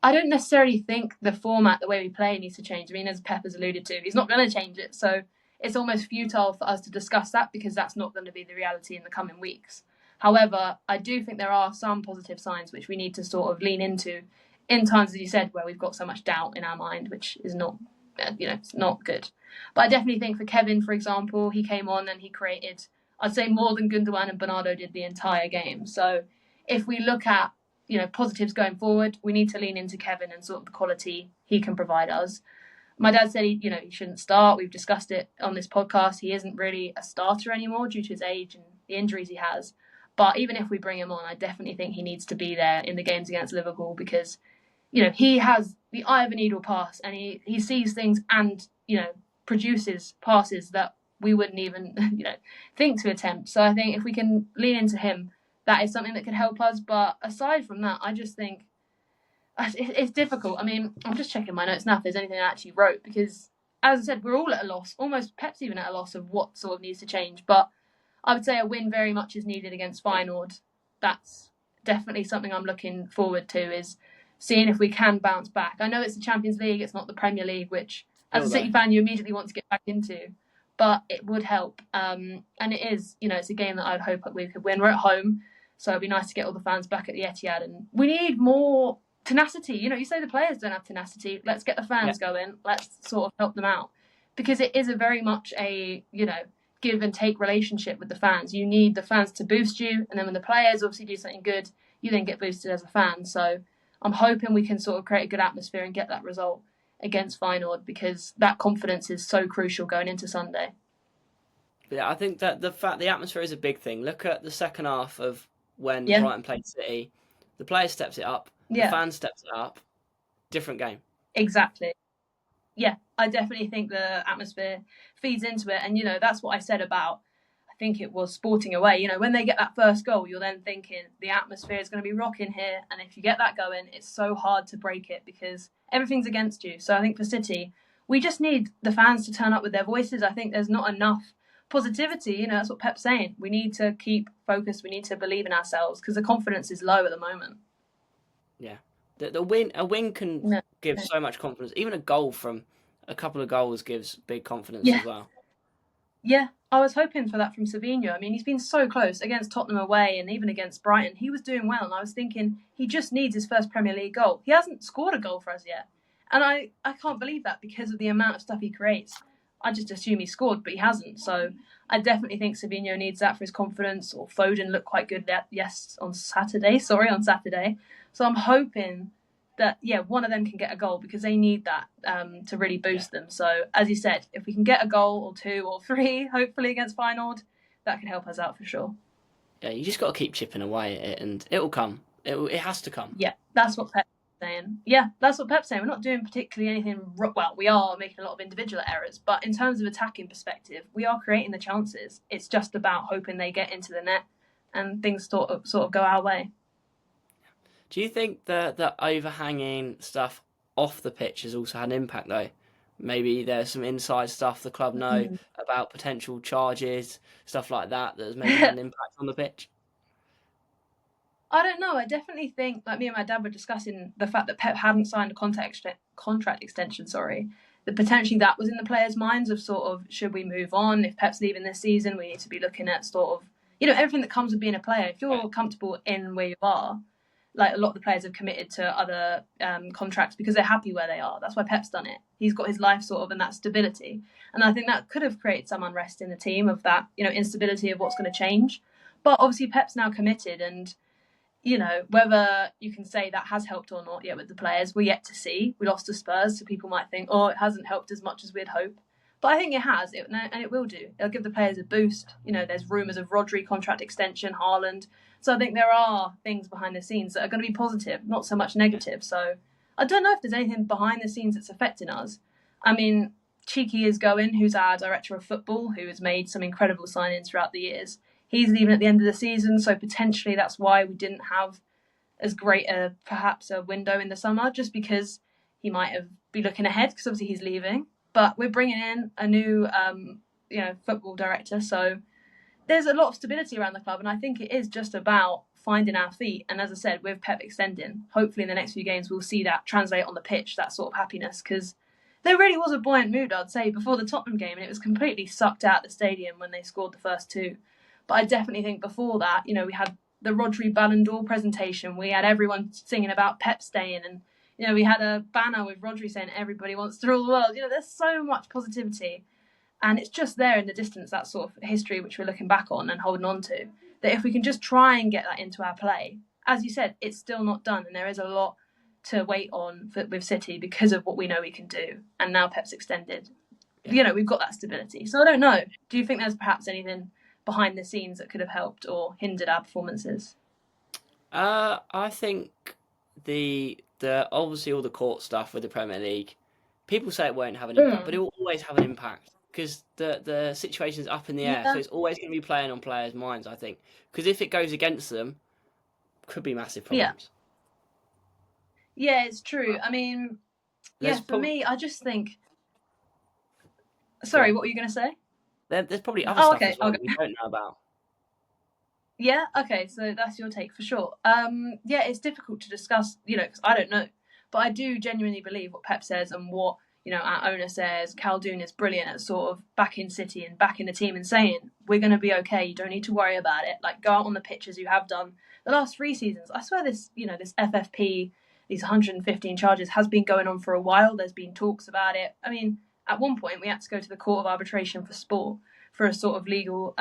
Speaker 2: I don't necessarily think the format, the way we play, needs to change. I mean, as Pep has alluded to, he's not going to change it. So it's almost futile for us to discuss that because that's not going to be the reality in the coming weeks. However, I do think there are some positive signs which we need to sort of lean into in times, as you said, where we've got so much doubt in our mind, which is not, it's not good. But I definitely think for Kevin, for example, he came on and he created, I'd say, more than Gundogan and Bernardo did the entire game. So if we look at, positives going forward, we need to lean into Kevin and sort of the quality he can provide us. My dad said he shouldn't start. We've discussed it on this podcast. He isn't really a starter anymore due to his age and the injuries he has. But even if we bring him on, I definitely think he needs to be there in the games against Liverpool because, he has the eye of a needle pass and he sees things and, produces passes that we wouldn't even, think to attempt. So I think if we can lean into him, that is something that could help us. But aside from that, I just think it's difficult. I mean, I'm just checking my notes now if there's anything I actually wrote because, as I said, we're all at a loss, almost Pep's even at a loss of what sort of needs to change. But I would say a win very much is needed against Feyenoord. That's definitely something I'm looking forward to, is seeing if we can bounce back. I know it's the Champions League, it's not the Premier League, which as a City fan you immediately want to get back into, but it would help. And it is, it's a game that I'd hope that we could win. We're at home, so it'd be nice to get all the fans back at the Etihad, and we need more tenacity. You say the players don't have tenacity. Let's get the fans going. Let's sort of help them out, because it is a very much a give and take relationship with the fans. You need the fans to boost you, and then when the players obviously do something good, you then get boosted as a fan. So I'm hoping we can sort of create a good atmosphere and get that result against Feyenoord, because that confidence is so crucial going into Sunday.
Speaker 1: Yeah, I think that the atmosphere is a big thing. Look at the second half of when Brighton played City. The players stepped it up. The fans stepped it up. Different game.
Speaker 2: Exactly. Yeah, I definitely think the atmosphere feeds into it. And, that's what I said about, I think it was Sporting away. When they get that first goal, you're then thinking the atmosphere is going to be rocking here. And if you get that going, it's so hard to break it because everything's against you. So I think for City, we just need the fans to turn up with their voices. I think there's not enough positivity. That's what Pep's saying. We need to keep focused. We need to believe in ourselves because the confidence is low at the moment.
Speaker 1: Yeah. A win can give so much confidence. Even a couple of goals gives big confidence as well.
Speaker 2: Yeah, I was hoping for that from Savinho. I mean, he's been so close against Tottenham away and even against Brighton. He was doing well, and I was thinking he just needs his first Premier League goal. He hasn't scored a goal for us yet. And I can't believe that because of the amount of stuff he creates. I just assume he scored, but he hasn't. So I definitely think Savinho needs that for his confidence. Or Foden looked quite good on Saturday. So I'm hoping that, one of them can get a goal because they need that to really boost them. So, as you said, if we can get a goal or two or three, hopefully against Feyenoord, that can help us out for sure.
Speaker 1: Yeah, you just got to keep chipping away at it and it will come. It has to come.
Speaker 2: Yeah, that's what Pep's saying. Yeah, that's what Pep's saying. We're not doing particularly anything... Well, we are making a lot of individual errors, but in terms of attacking perspective, we are creating the chances. It's just about hoping they get into the net and things sort of go our way.
Speaker 1: Do you think the overhanging stuff off the pitch has also had an impact, though? Maybe there's some inside stuff the club know about potential charges, stuff like that has maybe had an impact on the pitch?
Speaker 2: I don't know. I definitely think, like me and my dad were discussing the fact that Pep hadn't signed a contract extension, that potentially that was in the players' minds of sort of, should we move on? If Pep's leaving this season, we need to be looking at sort of, everything that comes with being a player. If you're comfortable in where you are, like a lot of the players have committed to other contracts because they're happy where they are. That's why Pep's done it. He's got his life sort of and that stability. And I think that could have created some unrest in the team of that, instability of what's going to change. But obviously Pep's now committed and, whether you can say that has helped or not yet with the players, we're yet to see. We lost to Spurs, so people might think, it hasn't helped as much as we'd hope. But I think it has, and it will do. It'll give the players a boost. There's rumours of Rodri contract extension, Haaland. So I think there are things behind the scenes that are going to be positive, not so much negative. So I don't know if there's anything behind the scenes that's affecting us. I mean, Cheeky is going, who's our director of football, who has made some incredible signings throughout the years. He's leaving at the end of the season, so potentially that's why we didn't have as great perhaps a window in the summer, just because he might have been looking ahead, because obviously he's leaving. But we're bringing in a new, football director, so there's a lot of stability around the club, and I think it is just about finding our feet. And as I said, with Pep extending, hopefully in the next few games we'll see that translate on the pitch, that sort of happiness, because there really was a buoyant mood, I'd say, before the Tottenham game, and it was completely sucked out the stadium when they scored the first two. But I definitely think before that, we had the Rodri Ballon d'Or presentation, we had everyone singing about Pep staying, and we had a banner with Rodri saying everybody wants to rule the world. There's so much positivity. And it's just there in the distance, that sort of history which we're looking back on and holding on to, that if we can just try and get that into our play, as you said, it's still not done. And there is a lot to wait on with City because of what we know we can do, and now Pep's extended. You know, we've got that stability. So I don't know. Do you think there's perhaps anything behind the scenes that could have helped or hindered our performances?
Speaker 1: I think the obviously all the court stuff with the Premier League, people say it won't have an impact, but it will always have an impact because the situation's up in the air,
Speaker 2: Yeah.
Speaker 1: so it's always going to be playing on players' minds. I think because if it goes against them, could be massive problems.
Speaker 2: Yeah, it's true. I mean,
Speaker 1: There's
Speaker 2: for me, I just think.
Speaker 1: Go
Speaker 2: Sorry,
Speaker 1: on.
Speaker 2: what were you going to say?
Speaker 1: There's probably other
Speaker 2: Oh,
Speaker 1: stuff
Speaker 2: okay.
Speaker 1: as well
Speaker 2: I'll
Speaker 1: that we don't know about.
Speaker 2: Yeah, okay, so that's your take for sure. Yeah, it's difficult to discuss, you know, because I don't know. But I do genuinely believe what Pep says and what, you know, our owner says. Khaldoon is brilliant at sort of backing City and backing the team and saying, we're going to be okay, you don't need to worry about it. Like, go out on the pitch as you have done the last 3 seasons. I swear this, you know, this FFP, these 115 charges has been going on for a while. There's been talks about it. I mean, at one point we had to go to the Court of Arbitration for Sport for a sort of legal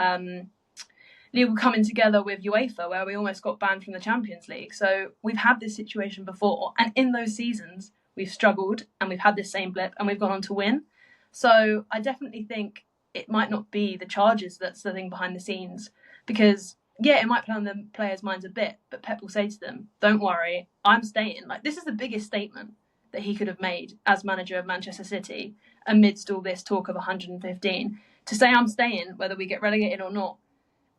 Speaker 2: coming together with UEFA where we almost got banned from the Champions League. So we've had this situation before, and in those seasons we've struggled and we've had this same blip and we've gone on to win. So I definitely think it might not be the charges that's the thing behind the scenes, because yeah, it might play on the players' minds a bit, but Pep will say to them, don't worry, I'm staying. Like, this is the biggest statement that he could have made as manager of Manchester City amidst all this talk of 115, to say I'm staying whether we get relegated or not.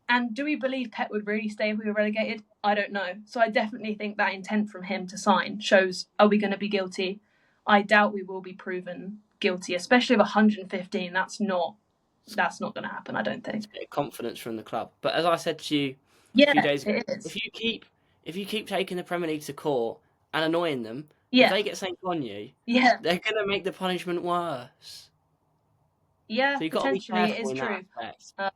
Speaker 2: And do we believe Pep would really stay if we were relegated? I don't know. So I definitely think that intent from him to sign shows, are we going to be guilty? I doubt we will be proven guilty, especially of 115. That's not going to happen, I don't think.
Speaker 1: It's a bit of confidence from the club. But as I said to you a few days ago, if you keep taking the Premier League to court and annoying them, if they get something on you, they're going to make the punishment worse.
Speaker 2: Yeah,
Speaker 1: so you've got to be careful in that aspect.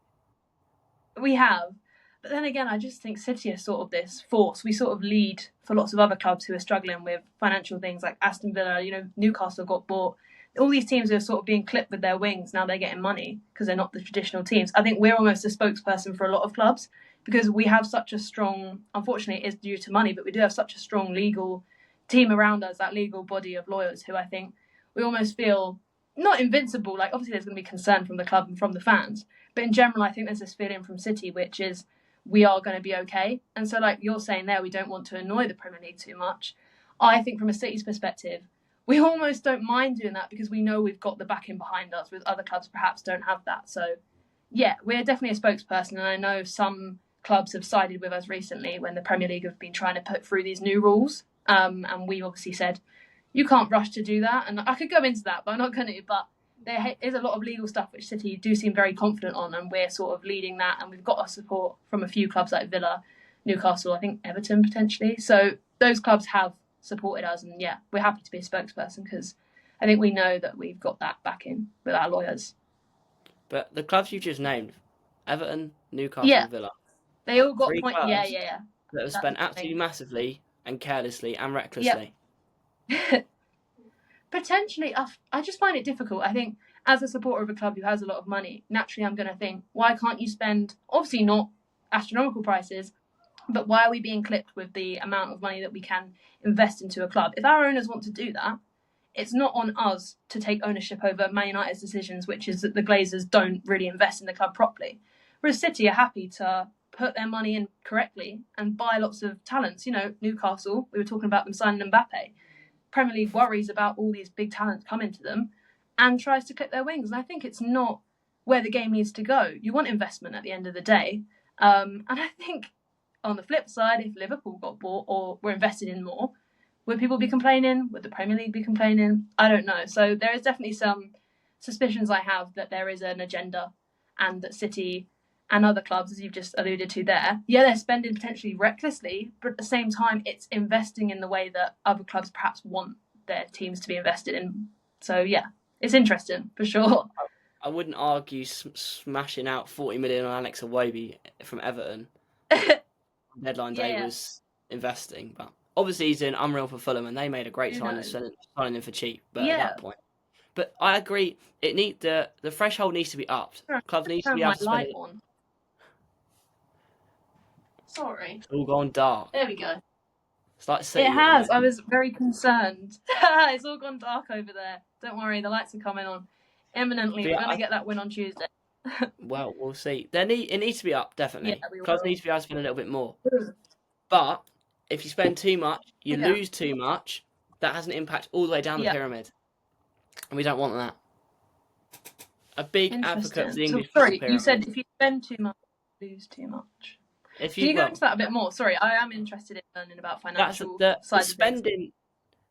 Speaker 2: We have. But then again, I just think City are sort of this force. We sort of lead for lots of other clubs who are struggling with financial things, like Aston Villa, you know, Newcastle got bought. All these teams are sort of being clipped with their wings. Now they're getting money because they're not the traditional teams. I think we're almost a spokesperson for a lot of clubs because we have such a strong, unfortunately it is due to money, but we do have such a strong legal team around us, that legal body of lawyers who I think we almost feel not invincible. Like, obviously there's going to be concern from the club and from the fans, but in general I think there's this feeling from City which is we are going to be okay. And so, like you're saying there, we don't want to annoy the Premier League too much. I think from a City's perspective, we almost don't mind doing that because we know we've got the backing behind us, with other clubs perhaps don't have that. So yeah, we're definitely a spokesperson, and I know some clubs have sided with us recently when the Premier League have been trying to put through these new rules, and we obviously said you can't rush to do that, and I could go into that but I'm not going to. But there is a lot of legal stuff which City do seem very confident on, and we're sort of leading that, and we've got our support from a few clubs like Villa, Newcastle, I think Everton potentially. So those clubs have supported us, and yeah, we're happy to be a spokesperson because I think we know that we've got that backing with our lawyers.
Speaker 1: But the clubs you just named, Everton, Newcastle, Villa,
Speaker 2: they all got
Speaker 1: clubs
Speaker 2: yeah.
Speaker 1: that have spent absolutely massively and carelessly and recklessly.
Speaker 2: Potentially, I just find it difficult. I think as a supporter of a club who has a lot of money, naturally I'm going to think, why can't you spend, obviously not astronomical prices, but why are we being clipped with the amount of money that we can invest into a club? If our owners want to do that, it's not on us to take ownership over Man United's decisions, which is that the Glazers don't really invest in the club properly. Whereas City are happy to put their money in correctly and buy lots of talents. You know, Newcastle, we were talking about them signing Mbappe. Premier League worries about all these big talents coming to them and tries to clip their wings. And I think it's not where the game needs to go. You want investment at the end of the day. And I think on the flip side, if Liverpool got bought or were invested in more, would people be complaining? Would the Premier League be complaining? I don't know. So there is definitely some suspicions I have that there is an agenda, and that City and other clubs, as you've just alluded to there, they're spending potentially recklessly, but at the same time, it's investing in the way that other clubs perhaps want their teams to be invested in. So yeah, it's interesting for sure.
Speaker 1: I wouldn't argue smashing out 40 million on Alex Iwobi from Everton. Deadline day was investing, but obviously he's doing unreal for Fulham, and they made a great signing him for cheap. But at that point, but I agree, the threshold needs to be upped. Clubs need to be able to spend it.
Speaker 2: Sorry,
Speaker 1: it's all gone dark.
Speaker 2: There we go.
Speaker 1: It's like City.
Speaker 2: It has. I was very concerned. It's all gone dark over there. Don't worry, the lights are coming on imminently. We're going to get that win on Tuesday.
Speaker 1: Well, we'll see. It needs to be up, definitely.
Speaker 2: Yeah, we
Speaker 1: Clubs
Speaker 2: will.
Speaker 1: need to be able to spend a little bit more. But if you spend too much, you lose too much. That has an impact all the way down the pyramid. And we don't want that. A big advocate of the English
Speaker 2: football
Speaker 1: pyramid.
Speaker 2: You said if you spend too much, you lose too much. Can you go into that a bit more? Sorry, I am interested in learning about financial sides of things.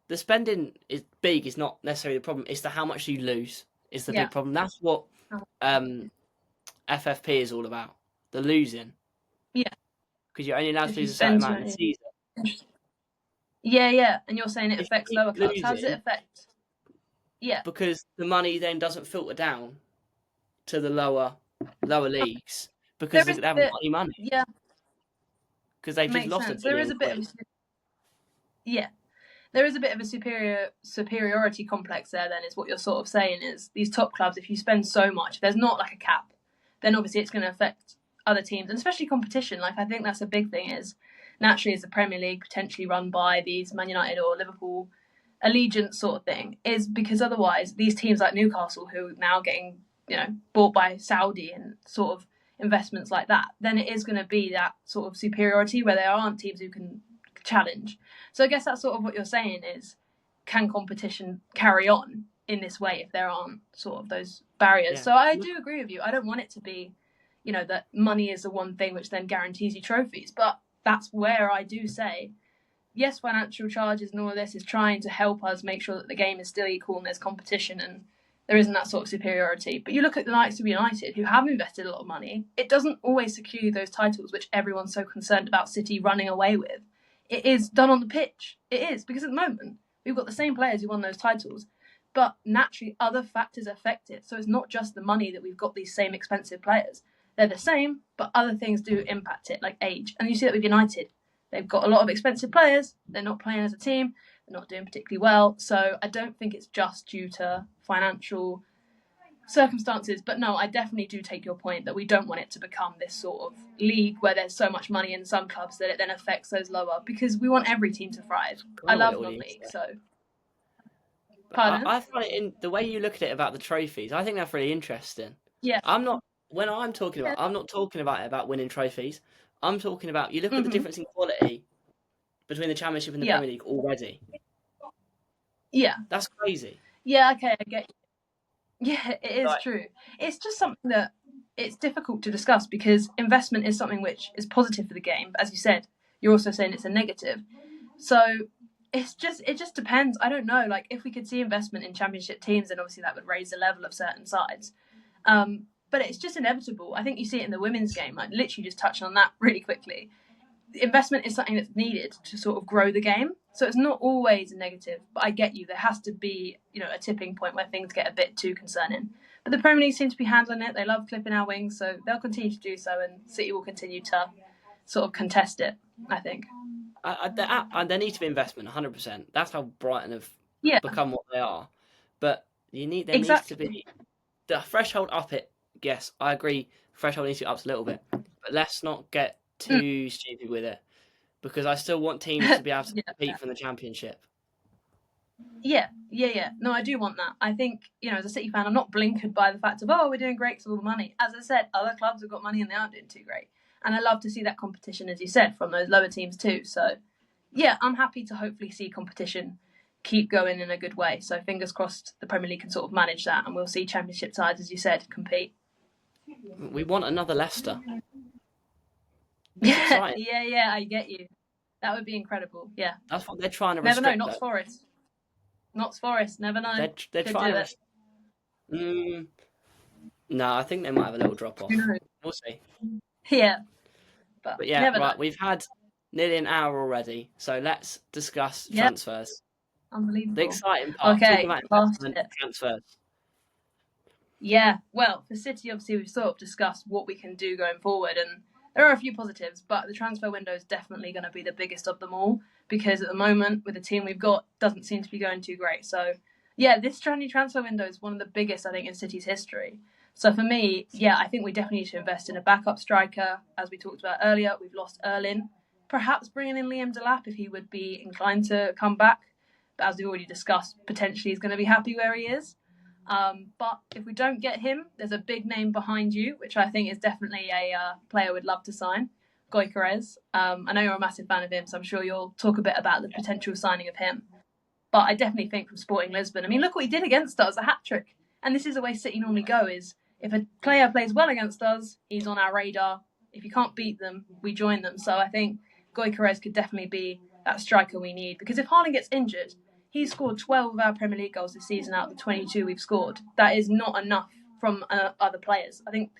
Speaker 1: The spending is big is not necessarily the problem. It's how much you lose is the big problem. That's what FFP is all about. The losing.
Speaker 2: Yeah.
Speaker 1: Because you're only allowed to lose a certain amount in the season.
Speaker 2: Yeah. And you're saying it affects lower clubs. How does it affect? Yeah.
Speaker 1: Because the money then doesn't filter down to the lower leagues because they haven't got any money.
Speaker 2: Yeah.
Speaker 1: Because they've just lost it.
Speaker 2: There is a bit of there is a bit of a superiority complex there. Then is what you're sort of saying is these top clubs. If you spend so much, there's not like a cap, then obviously it's going to affect other teams and especially competition. Like I think that's a big thing. Is naturally is the Premier League potentially run by these Man United or Liverpool allegiance sort of thing is because otherwise these teams like Newcastle who are now getting bought by Saudi and sort of investments like that, then it is going to be that sort of superiority where there aren't teams who can challenge. So I guess that's sort of what you're saying is, can competition carry on in this way if there aren't sort of those barriers? So I do agree with you. I don't want it to be, that money is the one thing which then guarantees you trophies. But that's where I do say, yes, financial charges and all of this is trying to help us make sure that the game is still equal and there's competition and there isn't that sort of superiority. But you look at the likes of United, who have invested a lot of money, it doesn't always secure those titles, which everyone's so concerned about City running away with. It is done on the pitch. It is, because at the moment, we've got the same players who won those titles, but naturally other factors affect it. So it's not just the money that we've got these same expensive players. They're the same, but other things do impact it, like age. And you see that with United. They've got a lot of expensive players. They're not playing as a team. They're not doing particularly well. So I don't think it's just due to financial circumstances. But no, I definitely do take your point that we don't want it to become this sort of league where there's so much money in some clubs that it then affects those lower, because we want every team to thrive. I love non-league, so... Pardon?
Speaker 1: I find it in the way you look at it about the trophies, I think that's really interesting.
Speaker 2: Yeah.
Speaker 1: I'm not talking about winning trophies. I'm talking about, you look at the difference in quality between the Championship and the Premier League already.
Speaker 2: Yeah.
Speaker 1: That's crazy.
Speaker 2: Yeah, okay, I get you. Yeah, it is true. It's just something that it's difficult to discuss because investment is something which is positive for the game. But as you said, you're also saying it's a negative. So it just depends. I don't know. Like if we could see investment in Championship teams, then obviously that would raise the level of certain sides. But it's just inevitable. I think you see it in the women's game, like literally just touching on that really quickly. Investment is something that's needed to sort of grow the game. So it's not always a negative, but I get you. There has to be, a tipping point where things get a bit too concerning. But the Premier League seems to be handling it. They love clipping our wings, so they'll continue to do so, and City will continue to sort of contest it, I think.
Speaker 1: There needs to be investment, 100%. That's how Brighton have become what they are. But there needs to be the threshold up it. Yes, I agree. Threshold needs to be up a little bit, but let's not get too stupid with it, because I still want teams to be able to compete for the Championship.
Speaker 2: Yeah. No, I do want that. I think, as a City fan, I'm not blinkered by the fact of, we're doing great because of all the money. As I said, other clubs have got money and they aren't doing too great. And I love to see that competition, as you said, from those lower teams too. So, yeah, I'm happy to hopefully see competition keep going in a good way. So fingers crossed the Premier League can sort of manage that and we'll see Championship sides, as you said, compete.
Speaker 1: We want another Leicester.
Speaker 2: Yeah, I get you. That would be incredible. Yeah,
Speaker 1: that's what they're trying to.
Speaker 2: Never know. Notts Forest. Notts Forest. Never know.
Speaker 1: They're trying to. No, I think they might have a little drop off. We'll see.
Speaker 2: Yeah,
Speaker 1: but yeah, right. Know. We've had nearly an hour already, so let's discuss transfers.
Speaker 2: Unbelievable.
Speaker 1: The exciting part.
Speaker 2: Okay,
Speaker 1: transfers.
Speaker 2: Yeah, well, for City, obviously, we've sort of discussed what we can do going forward, and there are a few positives, but the transfer window is definitely going to be the biggest of them all, because at the moment, with the team we've got, doesn't seem to be going too great. So, yeah, this January transfer window is one of the biggest, I think, in City's history. So for me, I think we definitely need to invest in a backup striker. As we talked about earlier, we've lost Erling perhaps bringing in Liam Delap if he would be inclined to come back. But as we already discussed, potentially he's going to be happy where he is. But if we don't get him, there's a big name behind you, which I think is definitely a player we'd love to sign, GYOKERES. I know you're a massive fan of him, so I'm sure you'll talk a bit about the potential signing of him. But I definitely think from Sporting Lisbon, I mean, look what he did against us, a hat-trick. And this is the way City normally go, is if a player plays well against us, he's on our radar. If you can't beat them, we join them. So I think GYOKERES could definitely be that striker we need. Because if Haaland gets injured, he's scored 12 of our Premier League goals this season out of the 22 we've scored. That is not enough from other players. I think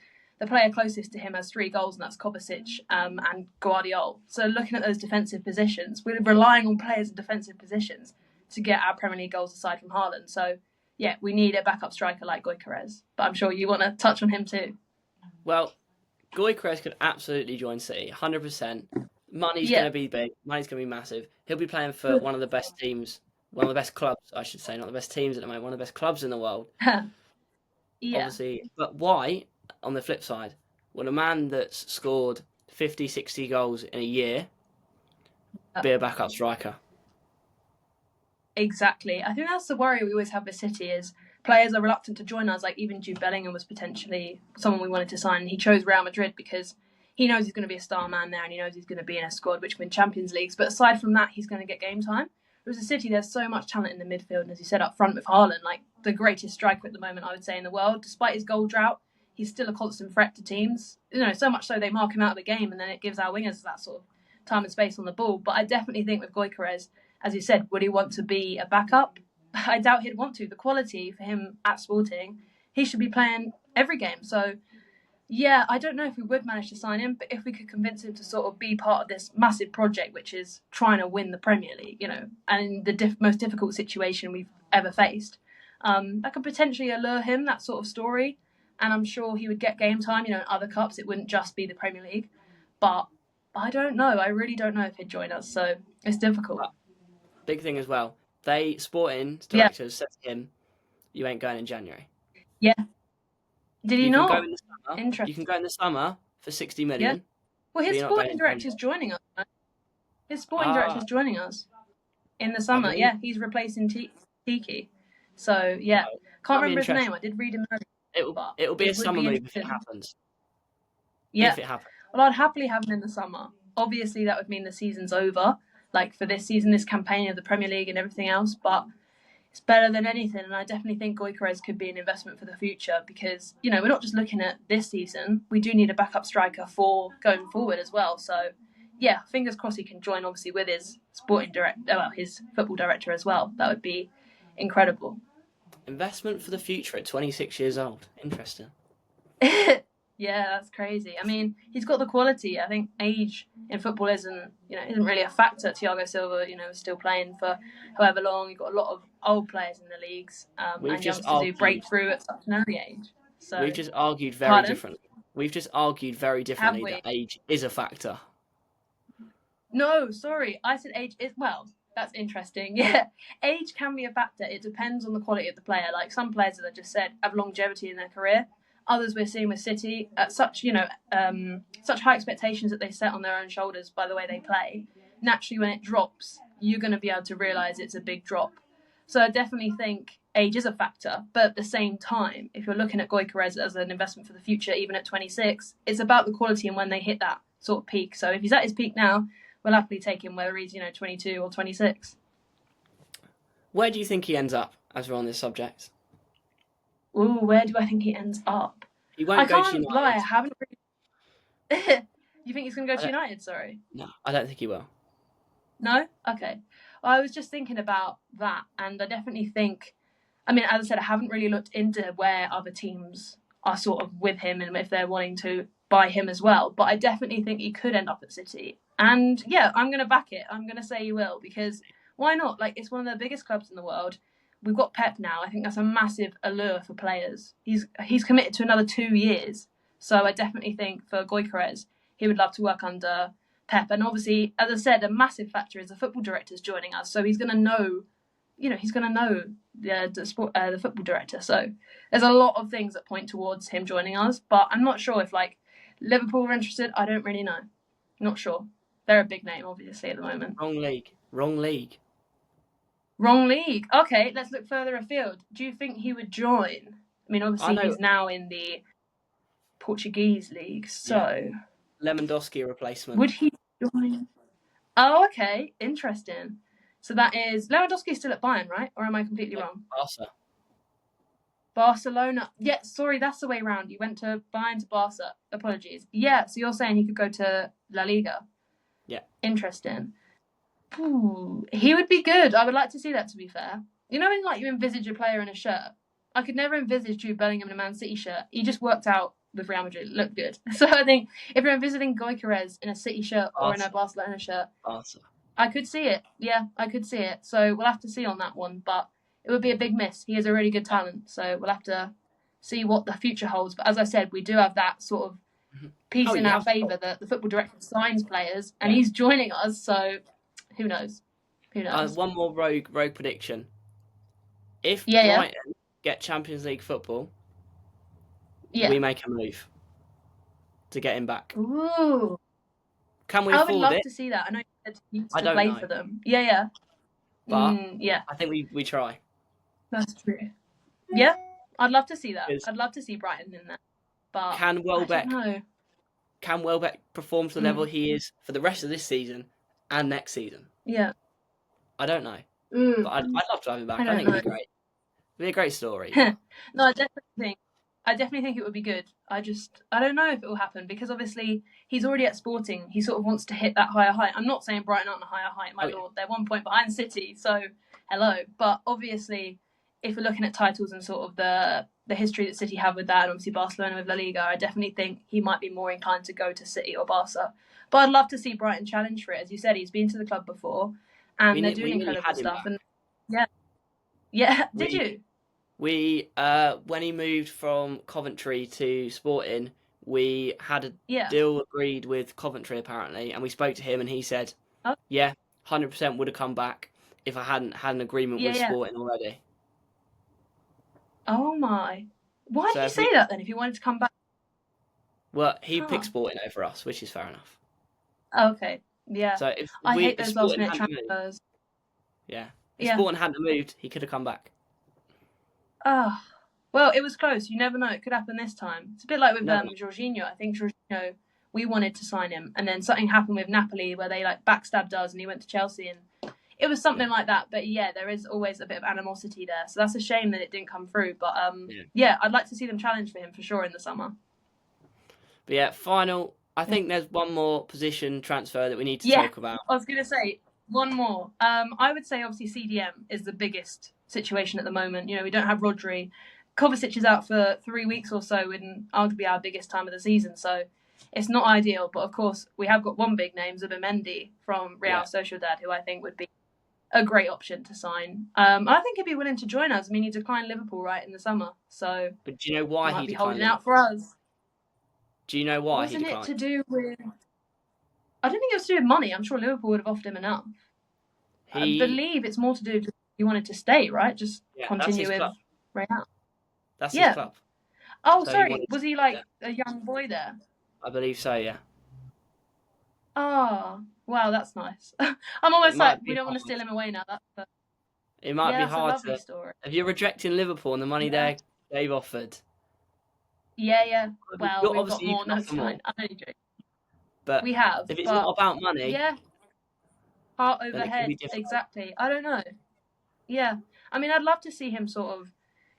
Speaker 2: the player closest to him has 3 goals, and that's Kovacic and Guardiola. So looking at those defensive positions, we're relying on players in defensive positions to get our Premier League goals aside from Haaland. So, yeah, we need a backup striker like GYOKERES. But I'm sure you want to touch on him too.
Speaker 1: Well, GYOKERES could absolutely join City, 100%. Money's going to be big. Money's going to be massive. He'll be playing for one of the best teams, one of the best clubs, I should say, not the best teams at the moment, one of the best clubs in the world. Obviously. But why, on the flip side, would a man that's scored 50, 60 goals in a year be a backup striker?
Speaker 2: Exactly. I think that's the worry we always have with City is players are reluctant to join us. Like even Jude Bellingham was potentially someone we wanted to sign. He chose Real Madrid because he knows he's going to be a star man there and he knows he's going to be in a squad which win Champions Leagues. But aside from that, he's going to get game time. Whereas a City, there's so much talent in the midfield. And as you said up front with Haaland, like the greatest striker at the moment, I would say, in the world. Despite his goal drought, he's still a constant threat to teams. So much so they mark him out of the game and then it gives our wingers that sort of time and space on the ball. But I definitely think with GYOKERES, as you said, would he want to be a backup? I doubt he'd want to. The quality for him at Sporting, he should be playing every game. So, yeah, I don't know if we would manage to sign him, but if we could convince him to sort of be part of this massive project, which is trying to win the Premier League, and in the most difficult situation we've ever faced, that could potentially allure him, that sort of story. And I'm sure he would get game time, in other cups. It wouldn't just be the Premier League. But I don't know. I really don't know if he'd join us. So it's difficult.
Speaker 1: Big thing as well. Sporting directors said to him, "You ain't going in January."
Speaker 2: Yeah. Did he not?
Speaker 1: Go in the summer. Interesting. You can go in the summer for 60 million.
Speaker 2: Yeah. Well, his sporting director's joining us. His sporting director's joining us in the summer. Yeah, he's replacing Tiki. So yeah, can't remember his name. I did read him.
Speaker 1: It'll be a summer move if it happens.
Speaker 2: Yeah.
Speaker 1: If it happens.
Speaker 2: Well, I'd happily have him in the summer. Obviously, that would mean the season's over. Like for this season, this campaign of the Premier League and everything else, but it's better than anything. And I definitely think GYOKERES could be an investment for the future because, we're not just looking at this season. We do need a backup striker for going forward as well. So, yeah, fingers crossed he can join, obviously, with his his football director as well. That would be incredible.
Speaker 1: Investment for the future at 26 years old. Interesting.
Speaker 2: Yeah, that's crazy. I mean, he's got the quality. I think age in football isn't really a factor. Thiago Silva, is still playing for however long. You've got a lot of old players in the leagues, and youngsters who break through at such an early age. So
Speaker 1: we've just argued very differently. That age is a factor.
Speaker 2: No, sorry, I said age is That's interesting. Yeah, age can be a factor. It depends on the quality of the player. Like some players, as I just said, have longevity in their career. Others we're seeing with City at such high expectations that they set on their own shoulders by the way they play. Naturally, when it drops, you're going to be able to realise it's a big drop. So I definitely think age is a factor. But at the same time, if you're looking at GYOKERES as an investment for the future, even at 26, it's about the quality and when they hit that sort of peak. So if he's at his peak now, we'll happily take him whether he's 22 or 26.
Speaker 1: Where do you think he ends up as we're on this subject?
Speaker 2: Ooh, where do I think he ends up?
Speaker 1: He won't go to United. I
Speaker 2: can't lie, I haven't really... You think he's going to go to United, sorry?
Speaker 1: No, I don't think he will.
Speaker 2: No? Okay. Well, I was just thinking about that, and I definitely think... I mean, as I said, I haven't really looked into where other teams are sort of with him and if they're wanting to buy him as well, but I definitely think he could end up at City. And yeah, I'm going to back it. I'm going to say he will, because why not? Like, it's one of the biggest clubs in the world. We've got Pep now. I think that's a massive allure for players. He's committed to another 2 years. So I definitely think for GYOKERES, he would love to work under Pep. And obviously, as I said, a massive factor is the football director's joining us. So he's going to know, the football director. So there's a lot of things that point towards him joining us. But I'm not sure if Liverpool are interested. I don't really know. Not sure. They're a big name, obviously, at the moment.
Speaker 1: Wrong league. Wrong league.
Speaker 2: Wrong league. Okay, let's look further afield. Do you think he would join? I mean, obviously, he's now in the Portuguese league, so...
Speaker 1: Lewandowski replacement.
Speaker 2: Would he join? Oh, okay. Interesting. So that is... Lewandowski's still at Bayern, right? Or am I completely wrong?
Speaker 1: Barca.
Speaker 2: Barcelona. Yeah, sorry, that's the way around. You went to Bayern to Barca. Apologies. Yeah, so you're saying he could go to La Liga?
Speaker 1: Yeah.
Speaker 2: Interesting. Ooh, he would be good. I would like to see that, to be fair. You know when you envisage a player in a shirt? I could never envisage Jude Bellingham in a Man City shirt. He just worked out with Real Madrid. It looked good. So I think if you're envisaging GYOKERES in a City shirt or in a Barcelona shirt, I could see it. Yeah, I could see it. So we'll have to see on that one. But it would be a big miss. He has a really good talent. So we'll have to see what the future holds. But as I said, we do have that sort of piece in our favour that the football director signs players and he's joining us. So who knows? Who knows?
Speaker 1: One more rogue prediction. If Brighton get Champions League football, we make a move to get him back.
Speaker 2: Ooh.
Speaker 1: Can we afford it?
Speaker 2: I would love to see that. I know you said he used to play for them. Yeah.
Speaker 1: But I think we try.
Speaker 2: That's true. Yeah, I'd love to see that. I'd love to see Brighton in that. But
Speaker 1: can Welbeck perform to the level he is for the rest of this season and next season?
Speaker 2: Yeah.
Speaker 1: I don't know. But I'd love to have him back. I think it'd be great. It'd be a great story.
Speaker 2: No, I definitely think it would be good. I don't know if it will happen because obviously he's already at Sporting. He sort of wants to hit that higher height. I'm not saying Brighton aren't a higher height, my lord. They're 1 point behind City, so hello. But obviously, if we're looking at titles and sort of the history that City have with that, and obviously Barcelona with La Liga, I definitely think he might be more inclined to go to City or Barca. But I'd love to see Brighton challenge for it. As you said, he's been to the club before, and they're doing incredible stuff. And did you?
Speaker 1: We when he moved from Coventry to Sporting, we had a deal agreed with Coventry apparently, and we spoke to him, and he said, 100% would have come back if I hadn't had an agreement with Sporting already.
Speaker 2: Oh my! Why did you say that then? If you wanted to come back,
Speaker 1: well, he picked Sporting over us, which is fair enough.
Speaker 2: Okay, yeah.
Speaker 1: So if
Speaker 2: I hate those last minute transfers.
Speaker 1: If Sporting hadn't moved, he could have come back.
Speaker 2: Well, it was close. You never know; it could happen this time. It's a bit like with Jorginho. I think Jorginho, we wanted to sign him, and then something happened with Napoli where they backstabbed us, and he went to Chelsea, and it was something like that. But there is always a bit of animosity there, so that's a shame that it didn't come through. But I'd like to see them challenge for him for sure in the summer.
Speaker 1: But final. I think there's one more position transfer that we need to talk about.
Speaker 2: I was going to say one more. I would say obviously CDM is the biggest situation at the moment. You know, we don't have Rodri. Kovacic is out for 3 weeks or so in arguably our biggest time of the season, so it's not ideal. But of course, we have got one big name, Zubimendi from Real Sociedad, who I think would be a great option to sign. I think he'd be willing to join us. I mean, he declined Liverpool right in the summer, so
Speaker 1: but do you know why he
Speaker 2: be holding out for us?
Speaker 1: Do you know why
Speaker 2: Wasn't it to do with? I don't think it was to do with money. I'm sure Liverpool would have offered him enough. I believe it's more to do with he wanted to stay, right? Just continue with Real.
Speaker 1: That's his club.
Speaker 2: Oh, so sorry. Was he a young boy there?
Speaker 1: I believe so, yeah.
Speaker 2: Oh, wow, that's nice. I'm almost we don't want to steal him away now.
Speaker 1: It might be hard
Speaker 2: to. Story.
Speaker 1: If you're rejecting Liverpool and the money they've offered.
Speaker 2: Yeah. Well, we've got more. No, it's fine. I'm only joking.
Speaker 1: But
Speaker 2: we have.
Speaker 1: If it's not about money.
Speaker 2: Yeah. Heart over head. Exactly. I don't know. Yeah. I mean, I'd love to see him sort of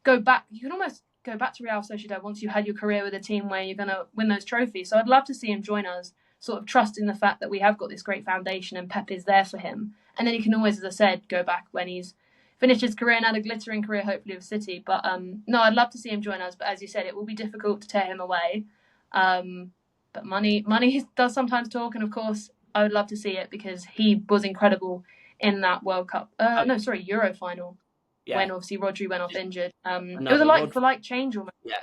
Speaker 2: go back. You can almost go back to Real Sociedad once you've had your career with a team where you're going to win those trophies. So I'd love to see him join us, sort of trusting the fact that we have got this great foundation and Pep is there for him. And then he can always, as I said, go back when he's finished his career and had a glittering career, hopefully, with City. But no, I'd love to see him join us. But as you said, it will be difficult to tear him away. But money does sometimes talk. And of course, I would love to see it because he was incredible in that World Cup. Euro final. Yeah. When obviously Rodri went off injured. It was a like-for-like change almost.
Speaker 1: Yeah.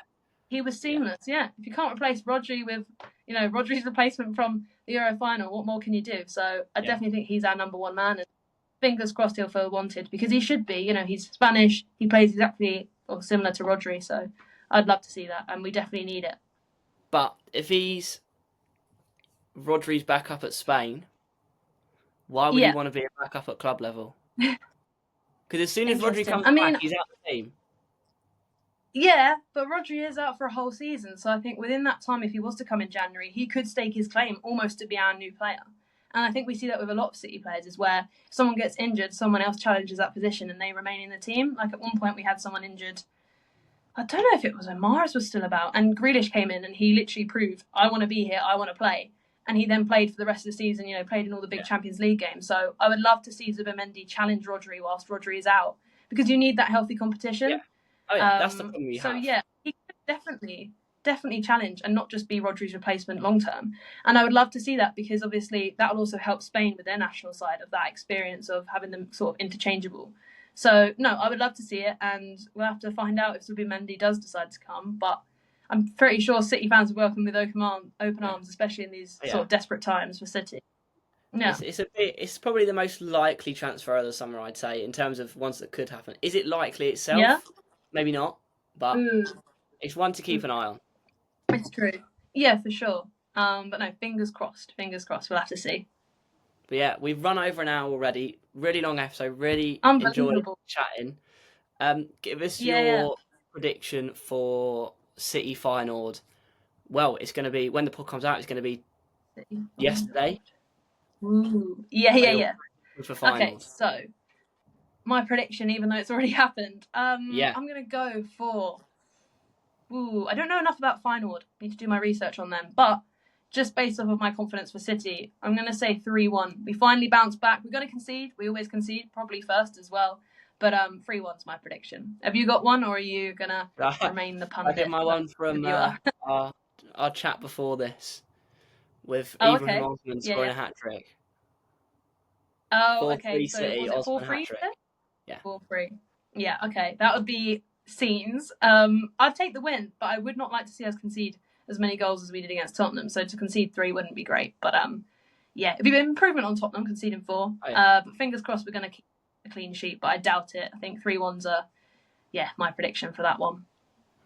Speaker 2: He was seamless, If you can't replace Rodri with, Rodri's replacement from the Euro final, what more can you do? So I definitely think he's our number one man. And fingers crossed he'll feel wanted because he should be. He's Spanish. He plays exactly or similar to Rodri. So I'd love to see that. And we definitely need it.
Speaker 1: But if Rodri's back up at Spain, Why would he
Speaker 2: Yeah.
Speaker 1: want to be a backup at club level? Because as soon as Rodri
Speaker 2: Interesting.
Speaker 1: comes
Speaker 2: I mean,
Speaker 1: back, he's out of the team.
Speaker 2: yeah, but Rodri is out for a whole season, so I think within that time, if he was to come in January, he could stake his claim almost to be our new player. And I think we see that with a lot of City players, is where if someone gets injured, someone else challenges that position and they remain in the team. Like at one point, we had someone injured. I don't know if it was when Mahrez was still about, and Grealish came in and he literally proved, I want to be here, I want to play. And he then played for the rest of the season, played in all the big Champions League games. So I would love to see Zubimendi challenge Rodri whilst Rodri is out, because you need that healthy competition.
Speaker 1: Yeah. Oh yeah, that's the problem you have.
Speaker 2: So yeah, he could definitely challenge and not just be Rodri's replacement long term. And I would love to see that, because obviously that will also help Spain with their national side of that experience of having them sort of interchangeable. So no, I would love to see it, and we'll have to find out if Zubimendi does decide to come. But I'm pretty sure City fans will welcome with open arms, especially in these sort of desperate times for City. Yeah,
Speaker 1: it's probably the most likely transfer of the summer, I'd say, in terms of ones that could happen. Is it likely itself?
Speaker 2: Yeah.
Speaker 1: Maybe not, but it's one to keep an eye on.
Speaker 2: It's true. Yeah, for sure. But no, fingers crossed. We'll have to see.
Speaker 1: But yeah, we've run over an hour already. Really long episode. Really enjoyed chatting. Give us your prediction for City Feyenoord. Well, it's going to be, when the pod comes out, it's going to be yesterday.
Speaker 2: Ooh. Yeah.
Speaker 1: For Feyenoord.
Speaker 2: Okay, so my prediction, even though it's already happened, I'm going to go for... I don't know enough about Feyenoord. Need to do my research on them. But just based off of my confidence for City, I'm going to say 3-1. We finally bounced back. We're going to concede. We always concede, probably first as well. But 3-1's my prediction. Have you got one, or are you going to remain the pundit?
Speaker 1: I get my one from our chat before this with Ibrahim Osman scoring a hat-trick.
Speaker 2: Oh, okay.
Speaker 1: 4-3 City,
Speaker 2: so was it 4-3?
Speaker 1: Yeah.
Speaker 2: 4-3. Yeah, okay. That would be scenes. I'd take the win, but I would not like to see us concede as many goals as we did against Tottenham. So to concede 3 wouldn't be great. But it'd be an improvement on Tottenham conceding 4. But fingers crossed we're going to keep a clean sheet, but I doubt it. I think 3-1's my prediction for that one.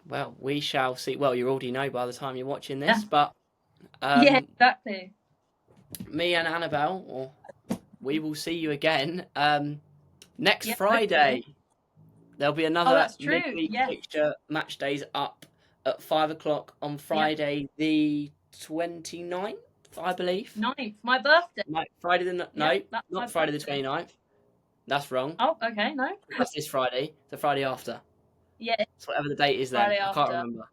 Speaker 1: Well, we shall see. Well, you already know by the time you're watching this, but
Speaker 2: exactly.
Speaker 1: Me and Annabel, we will see you again next Friday. Hopefully. There'll be another midweek fixture match days up at 5 o'clock on Friday the 29th, I believe.
Speaker 2: 9th, my birthday.
Speaker 1: Friday the not Friday the 29th. That's wrong.
Speaker 2: Oh, okay, no.
Speaker 1: That's this Friday. The Friday after.
Speaker 2: Yeah.
Speaker 1: It's whatever the date is then. I can't remember.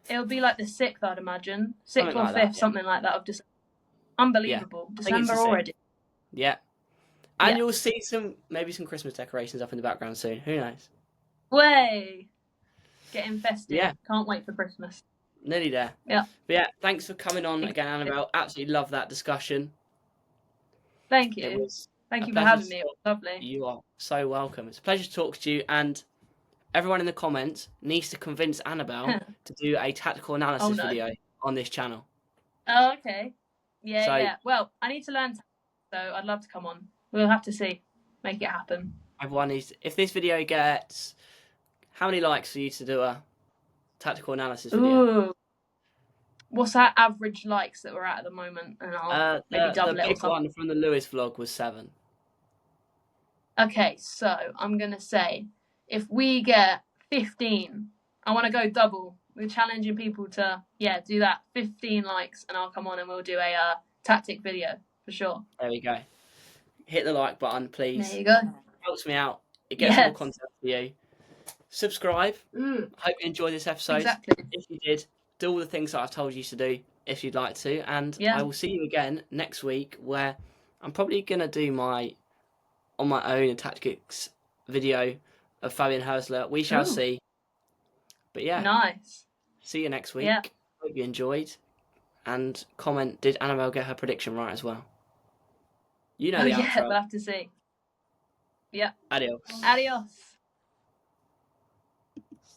Speaker 2: It'll be like the 6th, I'd imagine. 6th or 5th, something like that of December. Unbelievable. December already.
Speaker 1: Yeah. And you'll see maybe some Christmas decorations up in the background soon. Who knows?
Speaker 2: Way. Getting festive.
Speaker 1: Yeah.
Speaker 2: Can't wait for Christmas.
Speaker 1: Nearly there.
Speaker 2: Yeah.
Speaker 1: But yeah, thanks for coming on again, Annabel. Absolutely love that discussion.
Speaker 2: Thank you. Thank you for having me. It was lovely.
Speaker 1: You are so welcome. It's a pleasure to talk to you, and everyone in the comments needs to convince Annabel to do a tactical analysis video on this channel.
Speaker 2: Oh, okay. Yeah. Well, I need to learn, so I'd love to come on. We'll have to see. Make it happen.
Speaker 1: Everyone needs... If this video gets... How many likes for you to do a tactical analysis video?
Speaker 2: Ooh. What's our average likes that we're at the moment? And I'll maybe double it or something.
Speaker 1: The big one from the Lewis vlog was 7.
Speaker 2: Okay, so I'm going to say, if we get 15, I want to go double. We're challenging people to, do that. 15 likes, and I'll come on and we'll do a tactic video, for sure.
Speaker 1: There we go. Hit the like button, please.
Speaker 2: There you go.
Speaker 1: Helps me out. It gets more content for you. Subscribe. Hope you enjoyed this episode.
Speaker 2: Exactly.
Speaker 1: If you did, do all the things that I've told you to do if you'd like to. And I will see you again next week, where I'm probably going to do on my own a tactics video of Fabian Hürzeler. We shall see. But yeah.
Speaker 2: Nice.
Speaker 1: See you next week.
Speaker 2: Yeah.
Speaker 1: Hope you enjoyed. And comment, did Annabel get her prediction right as well? You know the outro.
Speaker 2: We'll have to see. Yeah.
Speaker 1: Adios.
Speaker 2: Adios.